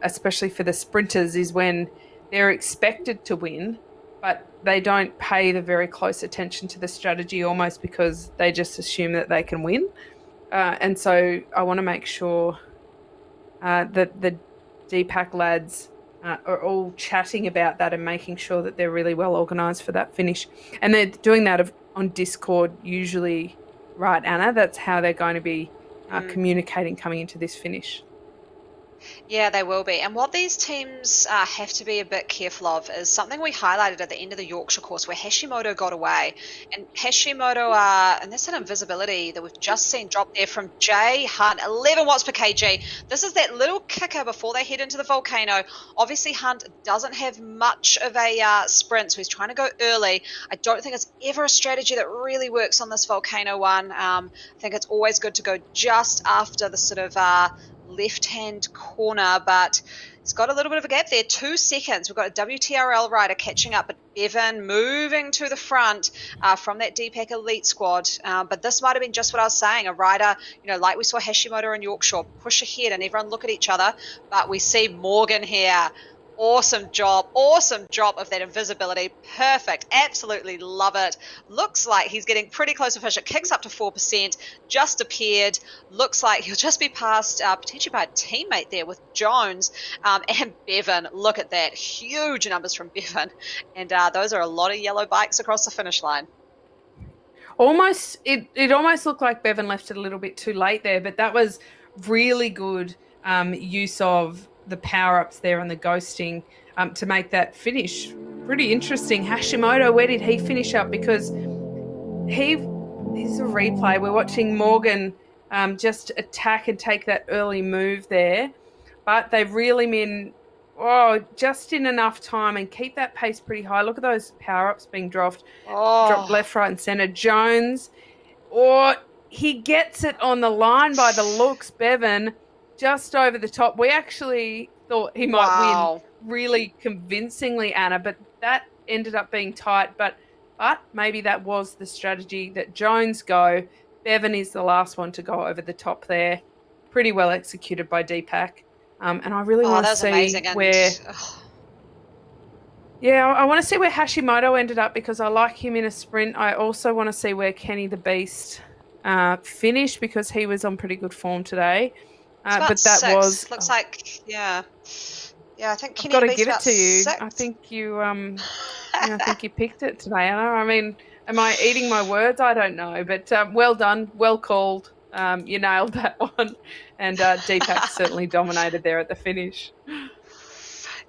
especially for the sprinters, is when they're expected to win, but they don't pay the very close attention to the strategy, almost because they just assume that they can win. And so I want to make sure that the Deepak lads are all chatting about that and making sure that they're really well organised for that finish. And they're doing that on Discord usually, right, Anna? That's how they're going to be communicating coming into this finish. Yeah, they will be. And what these teams have to be a bit careful of is something we highlighted at the end of the Yorkshire course where Hashimoto got away. And Hashimoto, and that's an invisibility that we've just seen drop there from Jay Hunt, 11 watts per kg. This is that little kicker before they head into the volcano. Obviously, Hunt doesn't have much of a sprint, so he's trying to go early. I don't think it's ever a strategy that really works on this volcano one. I think it's always good to go just after the sort of left-hand corner, but he's got a little bit of a gap there. 2 seconds. We've got a WTRL rider catching up, but Bevan moving to the front from that DPAC Elite squad. But this might have been just what I was saying. A rider, like we saw Hashimoto and Yorkshire push ahead and everyone look at each other. But we see Morgan here. Awesome job of that invisibility. Perfect. Absolutely love it. Looks like he's getting pretty close to finish. It kicks up to 4%. Just appeared. Looks like he'll just be passed potentially by a teammate there with Jones and Bevan. Look at that. Huge numbers from Bevan. And those are a lot of yellow bikes across the finish line. It almost looked like Bevan left it a little bit too late there, but that was really good use of the power-ups there and the ghosting to make that finish pretty interesting. Hashimoto, where did he finish up? Because he's a replay. We're watching Morgan just attack and take that early move there, but they reel him in just in enough time and keep that pace pretty high. Look at those power-ups being dropped left, right, and centre. Jones, he gets it on the line by the looks. Bevan, just over the top. We actually thought he might win really convincingly, Anna, but that ended up being tight. But maybe that was the strategy that Jones go. Bevan is the last one to go over the top there. Pretty well executed by DPAC. And I really want to see where... Yeah, I want to see where Hashimoto ended up because I like him in a sprint. I also want to see where Kenny the Beast finished because he was on pretty good form today. But that 6. Looks like, yeah, I think Kenny the Beast give it to you. 6. I think you, I think you picked it today, Anna. I mean, am I eating my words? I don't know, but well done, well called. You nailed that one, and DPAC certainly dominated there at the finish.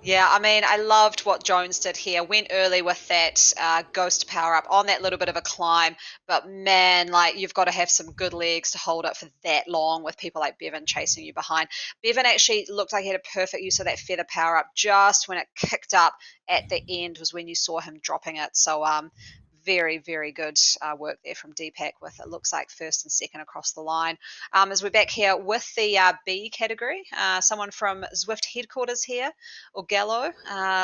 Yeah, I mean, I loved what Jones did here. Went early with that ghost power up on that little bit of a climb. But man, you've got to have some good legs to hold it for that long with people like Bevan chasing you behind. Bevan actually looked like he had a perfect use of that feather power up. Just when it kicked up at the end was when you saw him dropping it. So very, very good work there from DPAC with it looks like first and second across the line. As we're back here with the B category, someone from Zwift headquarters here, Gallo,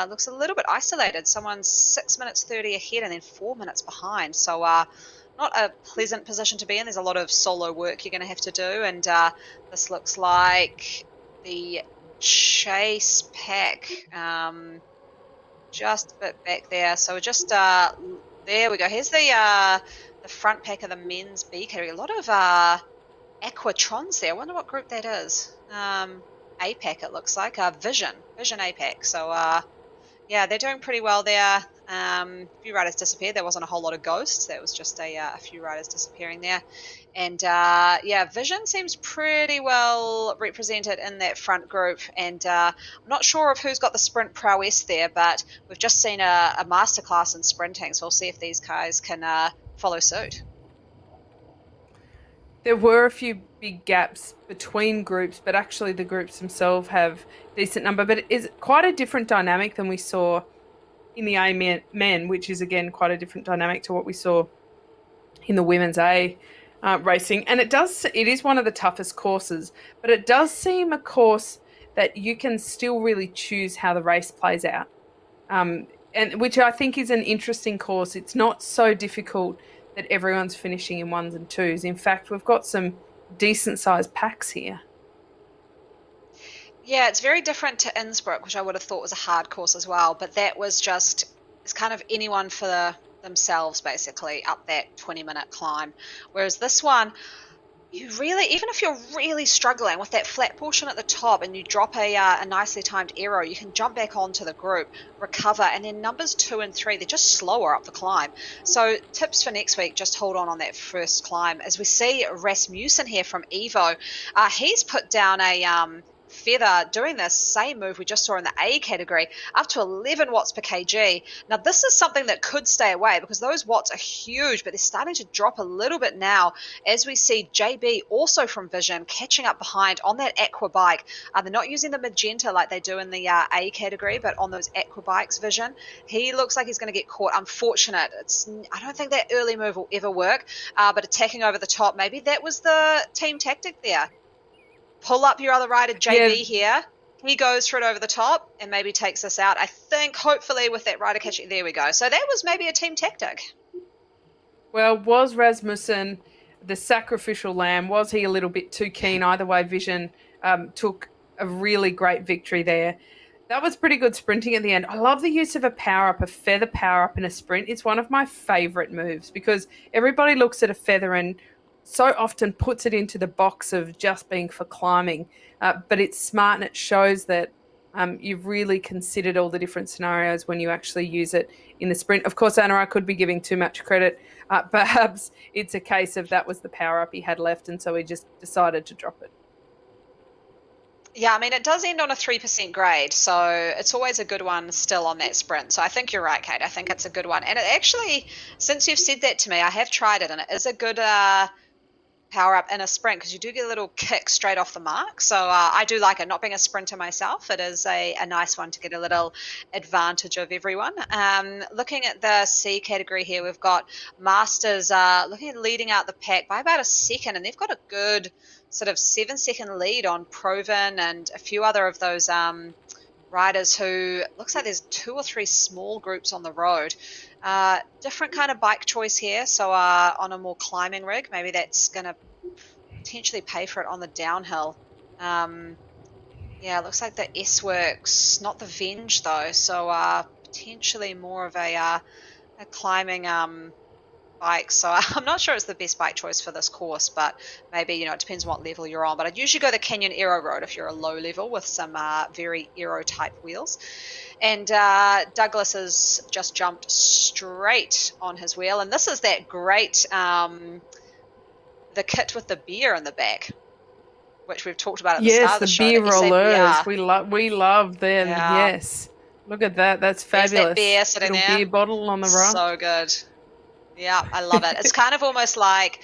looks a little bit isolated. Someone's 6 minutes 30 ahead and then 4 minutes behind. So not a pleasant position to be in. There's a lot of solo work you're going to have to do. And this looks like the chase pack just a bit back there. So just... there we go. Here's the front pack of the men's B category. A lot of Aquatrons there. I wonder what group that is. APAC it looks like. Vision APAC. So yeah, they're doing pretty well there. A few riders disappeared. There wasn't a whole lot of ghosts. There was just a few riders disappearing there. And yeah, Vision seems pretty well represented in that front group. And I'm not sure of who's got the sprint prowess there, but we've just seen a masterclass in sprinting. So we'll see if these guys can follow suit. There were a few big gaps between groups, but actually the groups themselves have decent number. But it is quite a different dynamic than we saw in the A men, which is, again, quite a different dynamic to what we saw in the women's A racing. And it is one of the toughest courses, but it does seem a course that you can still really choose how the race plays out, and which I think is an interesting course. It's not so difficult that everyone's finishing in 1s and 2s. In fact, we've got some decent-sized packs here. Yeah, it's very different to Innsbruck, which I would have thought was a hard course as well. But that was it's kind of anyone for themselves, basically, up that 20-minute climb. Whereas this one, you really, even if you're really struggling with that flat portion at the top and you drop a nicely timed aero, you can jump back onto the group, recover, and then numbers 2 and 3, they're just slower up the climb. So tips for next week, just hold on that first climb. As we see Rasmussen here from Evo, he's put down a Feather doing this same move we just saw in the A category, up to 11 watts per kg. Now, this is something that could stay away because those watts are huge, but they're starting to drop a little bit now as we see JB also from Vision catching up behind on that aqua bike. They're not using the magenta like they do in the A category, but on those aqua bikes, Vision, he looks like he's going to get caught. Unfortunate. I don't think that early move will ever work, but attacking over the top, maybe that was the team tactic there. Pull up your other rider, JB here. He goes for it over the top and maybe takes us out. I think, hopefully, with that rider catching. There we go. So that was maybe a team tactic. Well, was Rasmussen the sacrificial lamb? Was he a little bit too keen? Either way, Vision took a really great victory there. That was pretty good sprinting at the end. I love the use of a power-up, a feather power-up in a sprint. It's one of my favourite moves because everybody looks at a feather and so often puts it into the box of just being for climbing, but it's smart and it shows that you've really considered all the different scenarios when you actually use it in the sprint. Of course, Anna, I could be giving too much credit. Perhaps it's a case of that was the power-up he had left, and so he just decided to drop it. Yeah, I mean, it does end on a 3% grade, so it's always a good one still on that sprint. So I think you're right, Kate. I think it's a good one. And it actually, since you've said that to me, I have tried it, and it is a good power up in a sprint because you do get a little kick straight off the mark. So I do like it. Not being a sprinter myself, it is a nice one to get a little advantage of everyone. Looking at the C category here, we've got Masters looking at leading out the pack by about a second, and they've got a good sort of 7-second lead on Proven and a few other of those riders who looks like there's 2 or 3 small groups on the road. Different kind of bike choice here. So on a more climbing rig, maybe that's going to potentially pay for it on the downhill. Yeah, it looks like the S-Works, not the Venge though. So potentially more of a climbing bike. So I'm not sure it's the best bike choice for this course, but maybe, you know, it depends on what level you're on. But I'd usually go the Canyon Aero Road if you're a low level with some very aero type wheels. And Douglas has just jumped straight on his wheel. And this is that great, the kit with the beer in the back, which we've talked about at the start of the show. Yes, the beer rollers. We love them. Yeah. Yes. Look at that. That's fabulous. There's that beer sitting little there. Beer bottle on the right. So good. Yeah, I love it. It's kind of almost like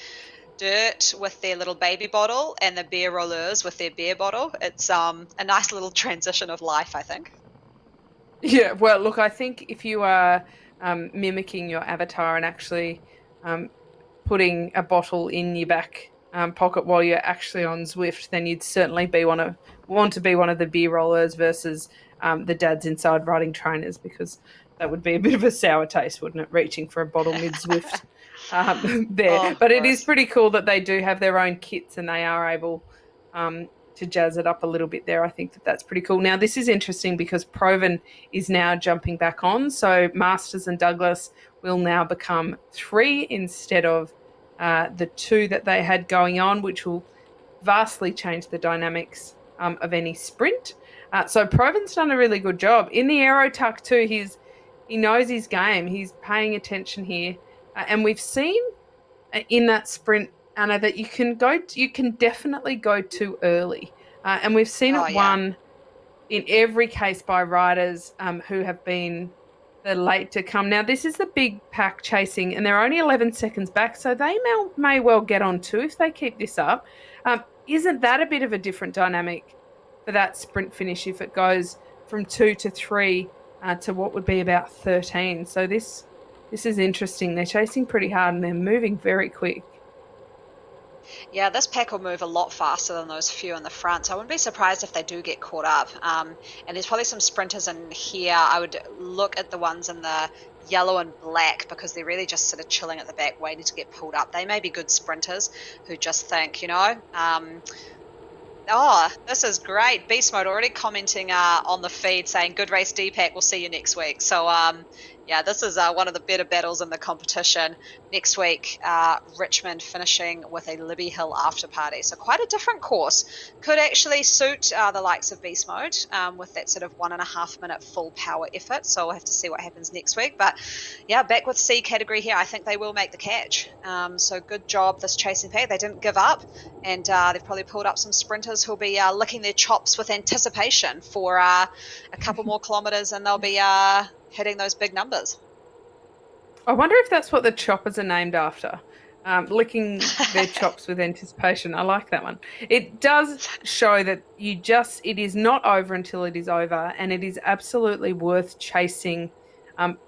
Dirt with their little baby bottle and the beer rollers with their beer bottle. It's a nice little transition of life, I think. Yeah, well, look, I think if you are mimicking your avatar and actually putting a bottle in your back pocket while you're actually on Zwift, then you'd certainly want to be one of the beer rollers versus the dads inside riding trainers, because that would be a bit of a sour taste, wouldn't it, reaching for a bottle mid-Zwift there. Oh, but it is pretty cool that they do have their own kits and they are able to jazz it up a little bit there. I think that's pretty cool. Now, this is interesting because Proven is now jumping back on. So Masters and Douglas will now become 3 instead of the 2 that they had going on, which will vastly change the dynamics of any sprint. So Proven's done a really good job. In the aero tuck too, he knows his game. He's paying attention here. And we've seen in that sprint, Anna, that you can definitely go too early. And we've seen it won in every case by riders who have been the late to come. Now, this is the big pack chasing, and they're only 11 seconds back, so they may well get on too if they keep this up. Isn't that a bit of a different dynamic for that sprint finish if it goes from 2 to 3 to what would be about 13? So this is interesting. They're chasing pretty hard and they're moving very quick. Yeah, this pack will move a lot faster than those few in the front, so I wouldn't be surprised if they do get caught up. And there's probably some sprinters in here. I would look at the ones in the yellow and black because they're really just sort of chilling at the back waiting to get pulled up. They may be good sprinters who just think, oh, this is great. Beast Mode already commenting on the feed saying, good race, Deepak, we'll see you next week. So, Yeah, this is one of the better battles in the competition. Next week, Richmond finishing with a Libby Hill after party. So quite a different course. Could actually suit the likes of Beast Mode with that sort of 1.5 minute full power effort. So we'll have to see what happens next week. But yeah, back with C category here. I think they will make the catch. So good job, this chasing pack. They didn't give up. And they've probably pulled up some sprinters who'll be licking their chops with anticipation for a couple more kilometres, and they'll be hitting those big numbers. I wonder if that's what the choppers are named after. Licking their chops with anticipation. I like that one. It does show that it is not over until it is over, and it is absolutely worth chasing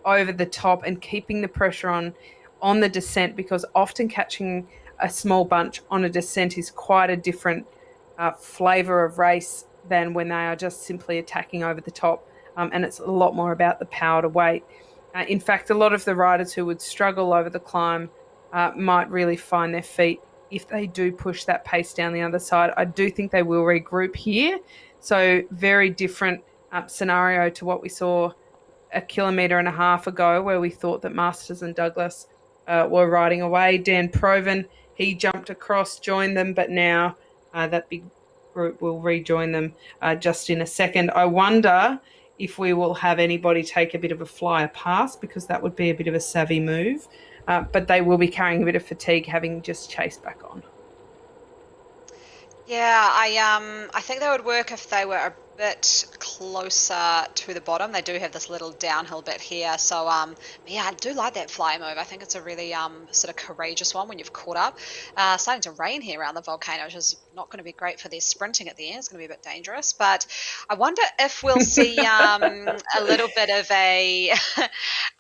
over the top and keeping the pressure on the descent, because often catching a small bunch on a descent is quite a different flavor of race than when they are just simply attacking over the top. And it's a lot more about the power to weight. In fact, a lot of the riders who would struggle over the climb might really find their feet if they do push that pace down the other side. I do think they will regroup here. So very different scenario to what we saw a kilometre and a half ago, where we thought that Masters and Douglas were riding away. Dan Proven, he jumped across, joined them, but now that big group will rejoin them just in a second. I wonder if we will have anybody take a bit of a flyer past, because that would be a bit of a savvy move. But they will be carrying a bit of fatigue, having just chased back on. Yeah, I think that would work if they were a bit closer to the bottom. They do have this little downhill bit here, so yeah, I do like that fly move. I think it's a really sort of courageous one when you've caught up. Starting to rain here around the volcano, which is not going to be great for their sprinting at the end. It's going to be a bit dangerous, but I wonder if we'll see a little bit of a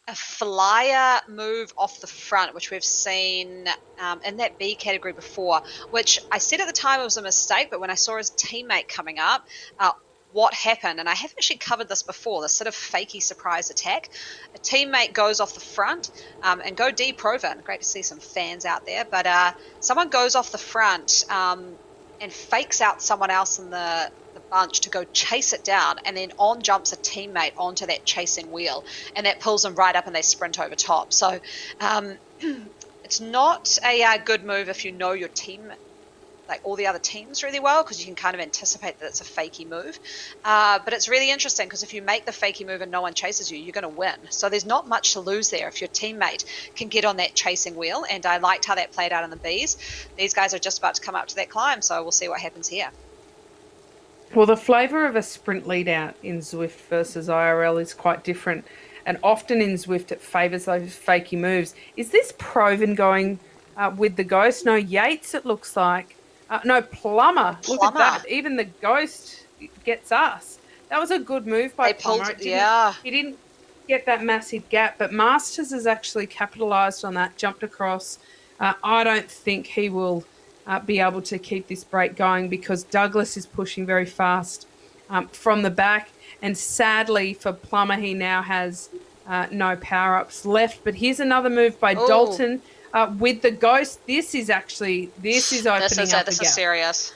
a flyer move off the front, which we've seen in that B category before, which I said at the time it was a mistake, but when I saw his teammate coming up, what happened, and I have actually covered this before, this sort of fakey surprise attack. A teammate goes off the front, and go D Proven. Great to see some fans out there, but someone goes off the front and fakes out someone else in the bunch to go chase it down, and then on jumps a teammate onto that chasing wheel, and that pulls them right up and they sprint over top. So it's not a good move if you know your team, like all the other teams, really well, because you can kind of anticipate that it's a fakey move. But it's really interesting because if you make the fakey move and no one chases you, you're going to win. So there's not much to lose there if your teammate can get on that chasing wheel. And I liked how that played out in the Bs. These guys are just about to come up to that climb, so we'll see what happens here. Well, the flavour of a sprint lead out in Zwift versus IRL is quite different. And often in Zwift, it favours those fakey moves. Is this Proven going with the Ghost? No, Yates, it looks like. No, Plummer. Look at that. Even the Ghost gets us. That was a good move by Plummer. He didn't get that massive gap, but Masters has actually capitalised on that, jumped across. I don't think he will be able to keep this break going, because Douglas is pushing very fast from the back. And sadly for Plummer, he now has no power-ups left. But here's another move by Dalton. With the Ghost, this is opening up the gap. This is serious.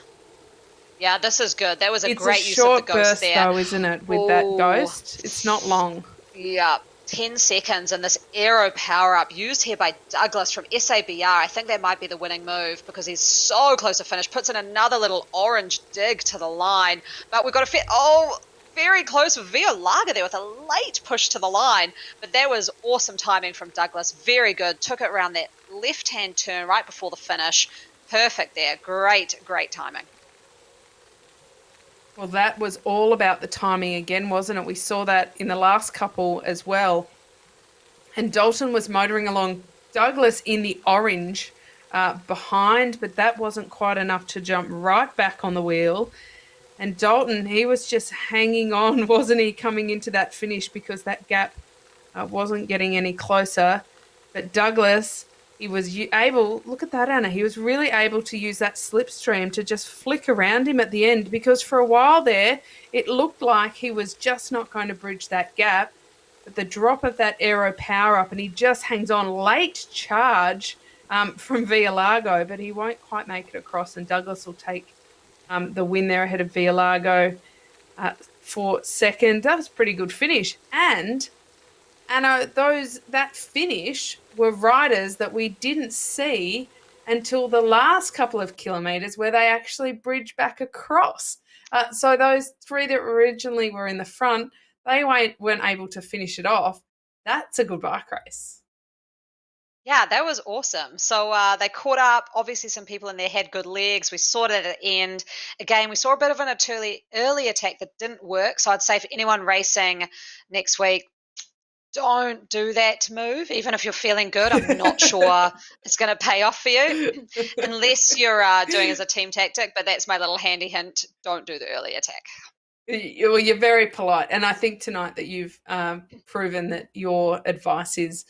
Yeah, this is good. That was a great use of the Ghost there. It's a short burst, though, isn't it, with that Ghost? It's not long. Yeah, 10 seconds, and this aero power-up used here by Douglas from SABR. I think that might be the winning move, because he's so close to finish. Puts in another little orange dig to the line. But we've got a fit. Very close with Vio Lager there with a late push to the line. But that was awesome timing from Douglas. Very good. Took it around that left-hand turn right before the finish. Perfect there. Great, great timing. Well, that was all about the timing again, wasn't it? We saw that in the last couple as well. And Dalton was motoring along. Douglas in the orange behind, but that wasn't quite enough to jump right back on the wheel. And Dalton, he was just hanging on, wasn't he, coming into that finish, because that gap wasn't getting any closer. But Douglas, he was able, look at that, Anna, he was really able to use that slipstream to just flick around him at the end, because for a while there, it looked like he was just not going to bridge that gap. But the drop of that aero power up, and he just hangs on. Late charge from Villalargo, but he won't quite make it across, and Douglas will take the win there ahead of Villalargo for second. That was a pretty good finish. And And that finish were riders that we didn't see until the last couple of kilometres where they actually bridged back across. So those three that originally were in the front, they weren't able to finish it off. That's a good bike race. Yeah, that was awesome. So they caught up. Obviously, some people in there had good legs. We saw it at the end. Again, we saw a bit of an early attack that didn't work. So I'd say for anyone racing next week, don't do that move. Even if you're feeling good, I'm not sure it's going to pay off for you unless you're doing as a team tactic. But that's my little handy hint. Don't do the early attack. Well, you're very polite, and I think tonight that you've proven that your advice is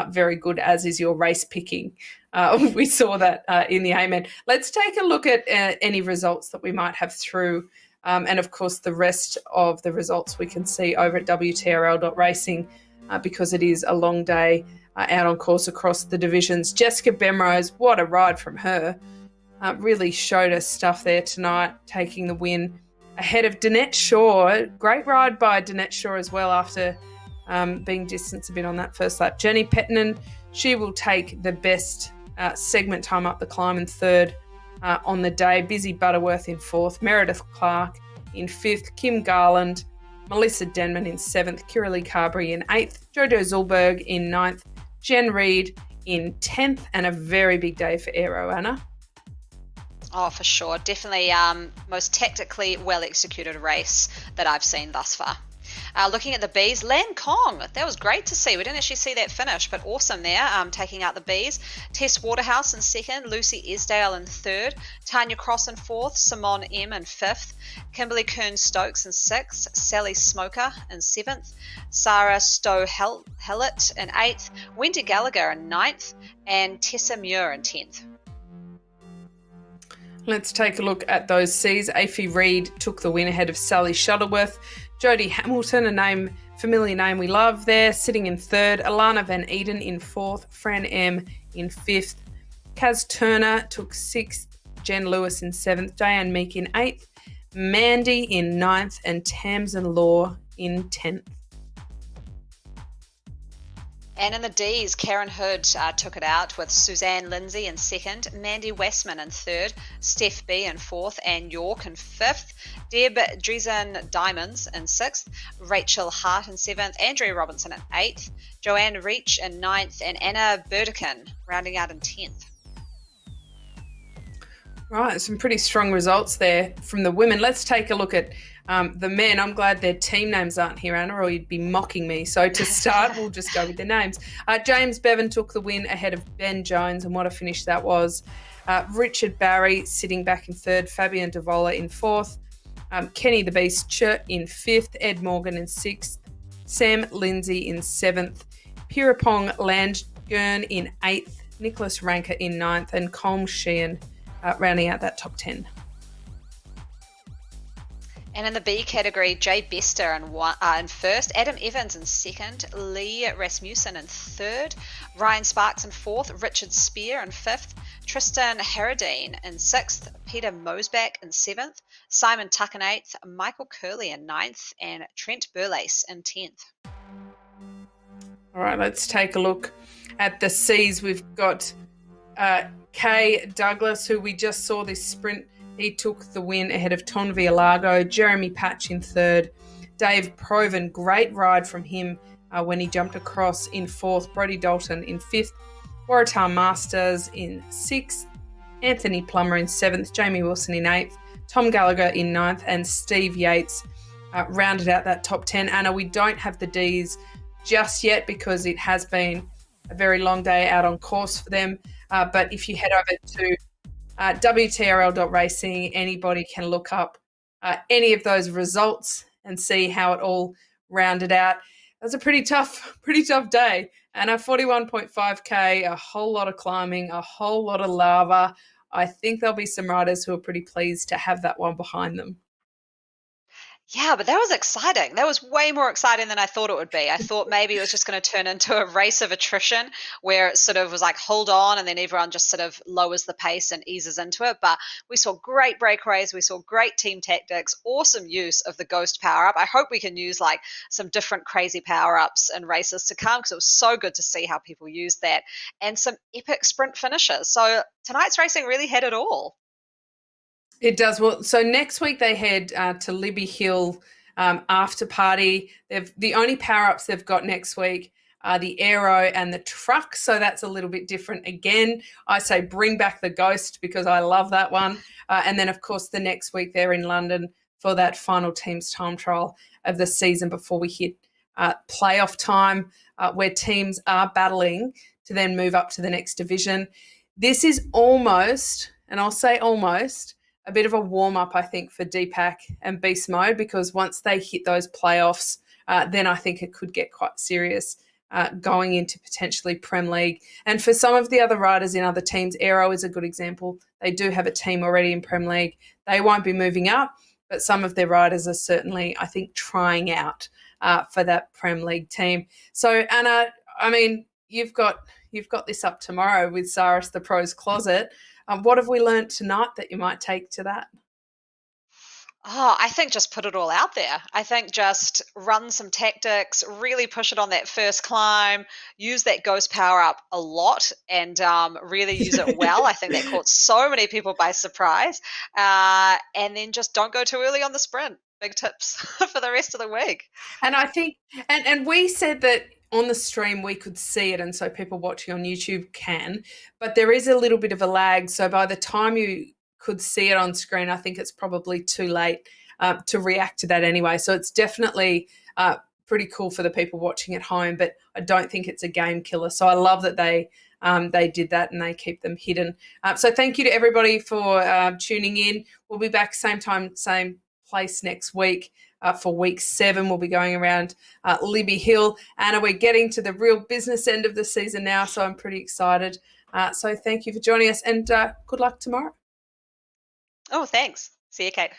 very good, as is your race picking. We saw that in the Amen. Let's take a look at any results that we might have through, and of course the rest of the results we can see over at WTRL.racing because it is a long day out on course across the divisions. Jessica Bemrose, what a ride from her. Really showed us stuff there tonight, taking the win ahead of Danette Shaw. Great ride by Danette Shaw as well after being distanced a bit on that first lap. Jenny Pettinan, she will take the best segment time up the climb in third on the day. Busy Butterworth in fourth. Meredith Clark in fifth. Kim Garland. Melissa Denman in seventh. Kiralee Carberry in eighth. Jojo Zulberg in ninth. Jen Reed in 10th. And a very big day for Aero, Anna. Oh, for sure. Definitely most tactically well-executed race that I've seen thus far. Looking at the Bs, Lan Kong, that was great to see. We didn't actually see that finish, but awesome there, taking out the Bs. Tess Waterhouse in second, Lucy Esdale in third, Tanya Cross in fourth, Simone M in fifth, Kimberly Kern-Stokes in sixth, Sally Smoker in seventh, Sarah Stowe-Hellett in eighth, Wendy Gallagher in ninth, and Tessa Muir in 10th. Let's take a look at those Cs. Aoife Reid took the win ahead of Sally Shuttleworth. Jodie Hamilton, a familiar name we love there, sitting in third. Alana Van Eden in fourth. Fran M in fifth. Kaz Turner took sixth. Jen Lewis in seventh. Diane Meek in eighth. Mandy in ninth. And Tamsin Law in 10th. And in the Ds, Karen Hood took it out with Suzanne Lindsay in second, Mandy Westman in third, Steph B in fourth, and York in fifth, Deb Dreesen Diamonds in sixth, Rachel Hart in seventh, Andrea Robinson in eighth, Joanne Reach in ninth, and Anna Burdekin rounding out in 10th. Right, some pretty strong results there from the women. Let's take a look at the men. I'm glad their team names aren't here, Anna, or you'd be mocking me. So to start, we'll just go with their names. James Bevan took the win ahead of Ben Jones, and what a finish that was. Richard Barry sitting back in third, Fabian Devola in fourth, Kenny the Beast Churt in fifth, Ed Morgan in sixth, Sam Lindsay in seventh, Pirapong Landgren in eighth, Nicholas Ranker in ninth, and Colm Sheehan rounding out that top 10. And in the B category, Jay Bester in first, Adam Evans in second, Lee Rasmussen in third, Ryan Sparks in fourth, Richard Spear in fifth, Tristan Harradine in sixth, Peter Mosback in seventh, Simon Tuck in eighth, Michael Curley in ninth, and Trent Burlace in 10th. All right, let's take a look at the Cs. We've got Kay Douglas, who we just saw this sprint. He took the win ahead of Ton Vialago. Jeremy Patch in third. Dave Proven, great ride from him when he jumped across in fourth. Brodie Dalton in fifth. Waratah Masters in sixth. Anthony Plummer in seventh. Jamie Wilson in eighth. Tom Gallagher in ninth. And Steve Yates rounded out that top 10. Anna, we don't have the Ds just yet because it has been a very long day out on course for them. But if you head over to WTRL.racing, anybody can look up any of those results and see how it all rounded out. It was a pretty tough day. And a 41.5K, a whole lot of climbing, a whole lot of lava. I think there'll be some riders who are pretty pleased to have that one behind them. Yeah, but that was exciting. That was way more exciting than I thought it would be. I thought maybe it was just going to turn into a race of attrition where it sort of was like, hold on, and then everyone just sort of lowers the pace and eases into it. But we saw great breakaways. We saw great team tactics, awesome use of the ghost power up. I hope we can use like some different crazy power ups in races to come because it was so good to see how people use that and some epic sprint finishes. So tonight's racing really had it all. It does. Well, so next week they head to Libby Hill after party. The only power ups they've got next week are the aero and the truck. So that's a little bit different again. I say bring back the ghost because I love that one. And then, of course, the next week they're in London for that final team's time trial of the season before we hit playoff time, where teams are battling to then move up to the next division. This is almost, and I'll say almost, a bit of a warm up, I think, for DPAC and Beast Mode, because once they hit those playoffs, then I think it could get quite serious going into potentially Prem League. And for some of the other riders in other teams, Aero is a good example. They do have a team already in Prem League. They won't be moving up, but some of their riders are certainly, I think, trying out for that Prem League team. So, Anna, I mean, you've got this up tomorrow with Cyrus the Pro's Closet. What have we learned tonight that you might take to that? Oh, I think just put it all out there. I think just run some tactics, really push it on that first climb, use that ghost power up a lot, and really use it well. I think that caught so many people by surprise. And then just don't go too early on the sprint. Big tips for the rest of the week. And I think, and we said that on the stream we could see it, and so people watching on YouTube can, but there is a little bit of a lag. So by the time you could see it on screen, I think it's probably too late to react to that anyway. So it's definitely pretty cool for the people watching at home, but I don't think it's a game killer. So I love that they did that and they keep them hidden. So thank you to everybody for tuning in. We'll be back same time, same place next week. For week 7, we'll be going around Libby Hill. Anna, we're getting to the real business end of the season now, so I'm pretty excited. So thank you for joining us, and good luck tomorrow. Oh, thanks. See you, Kate.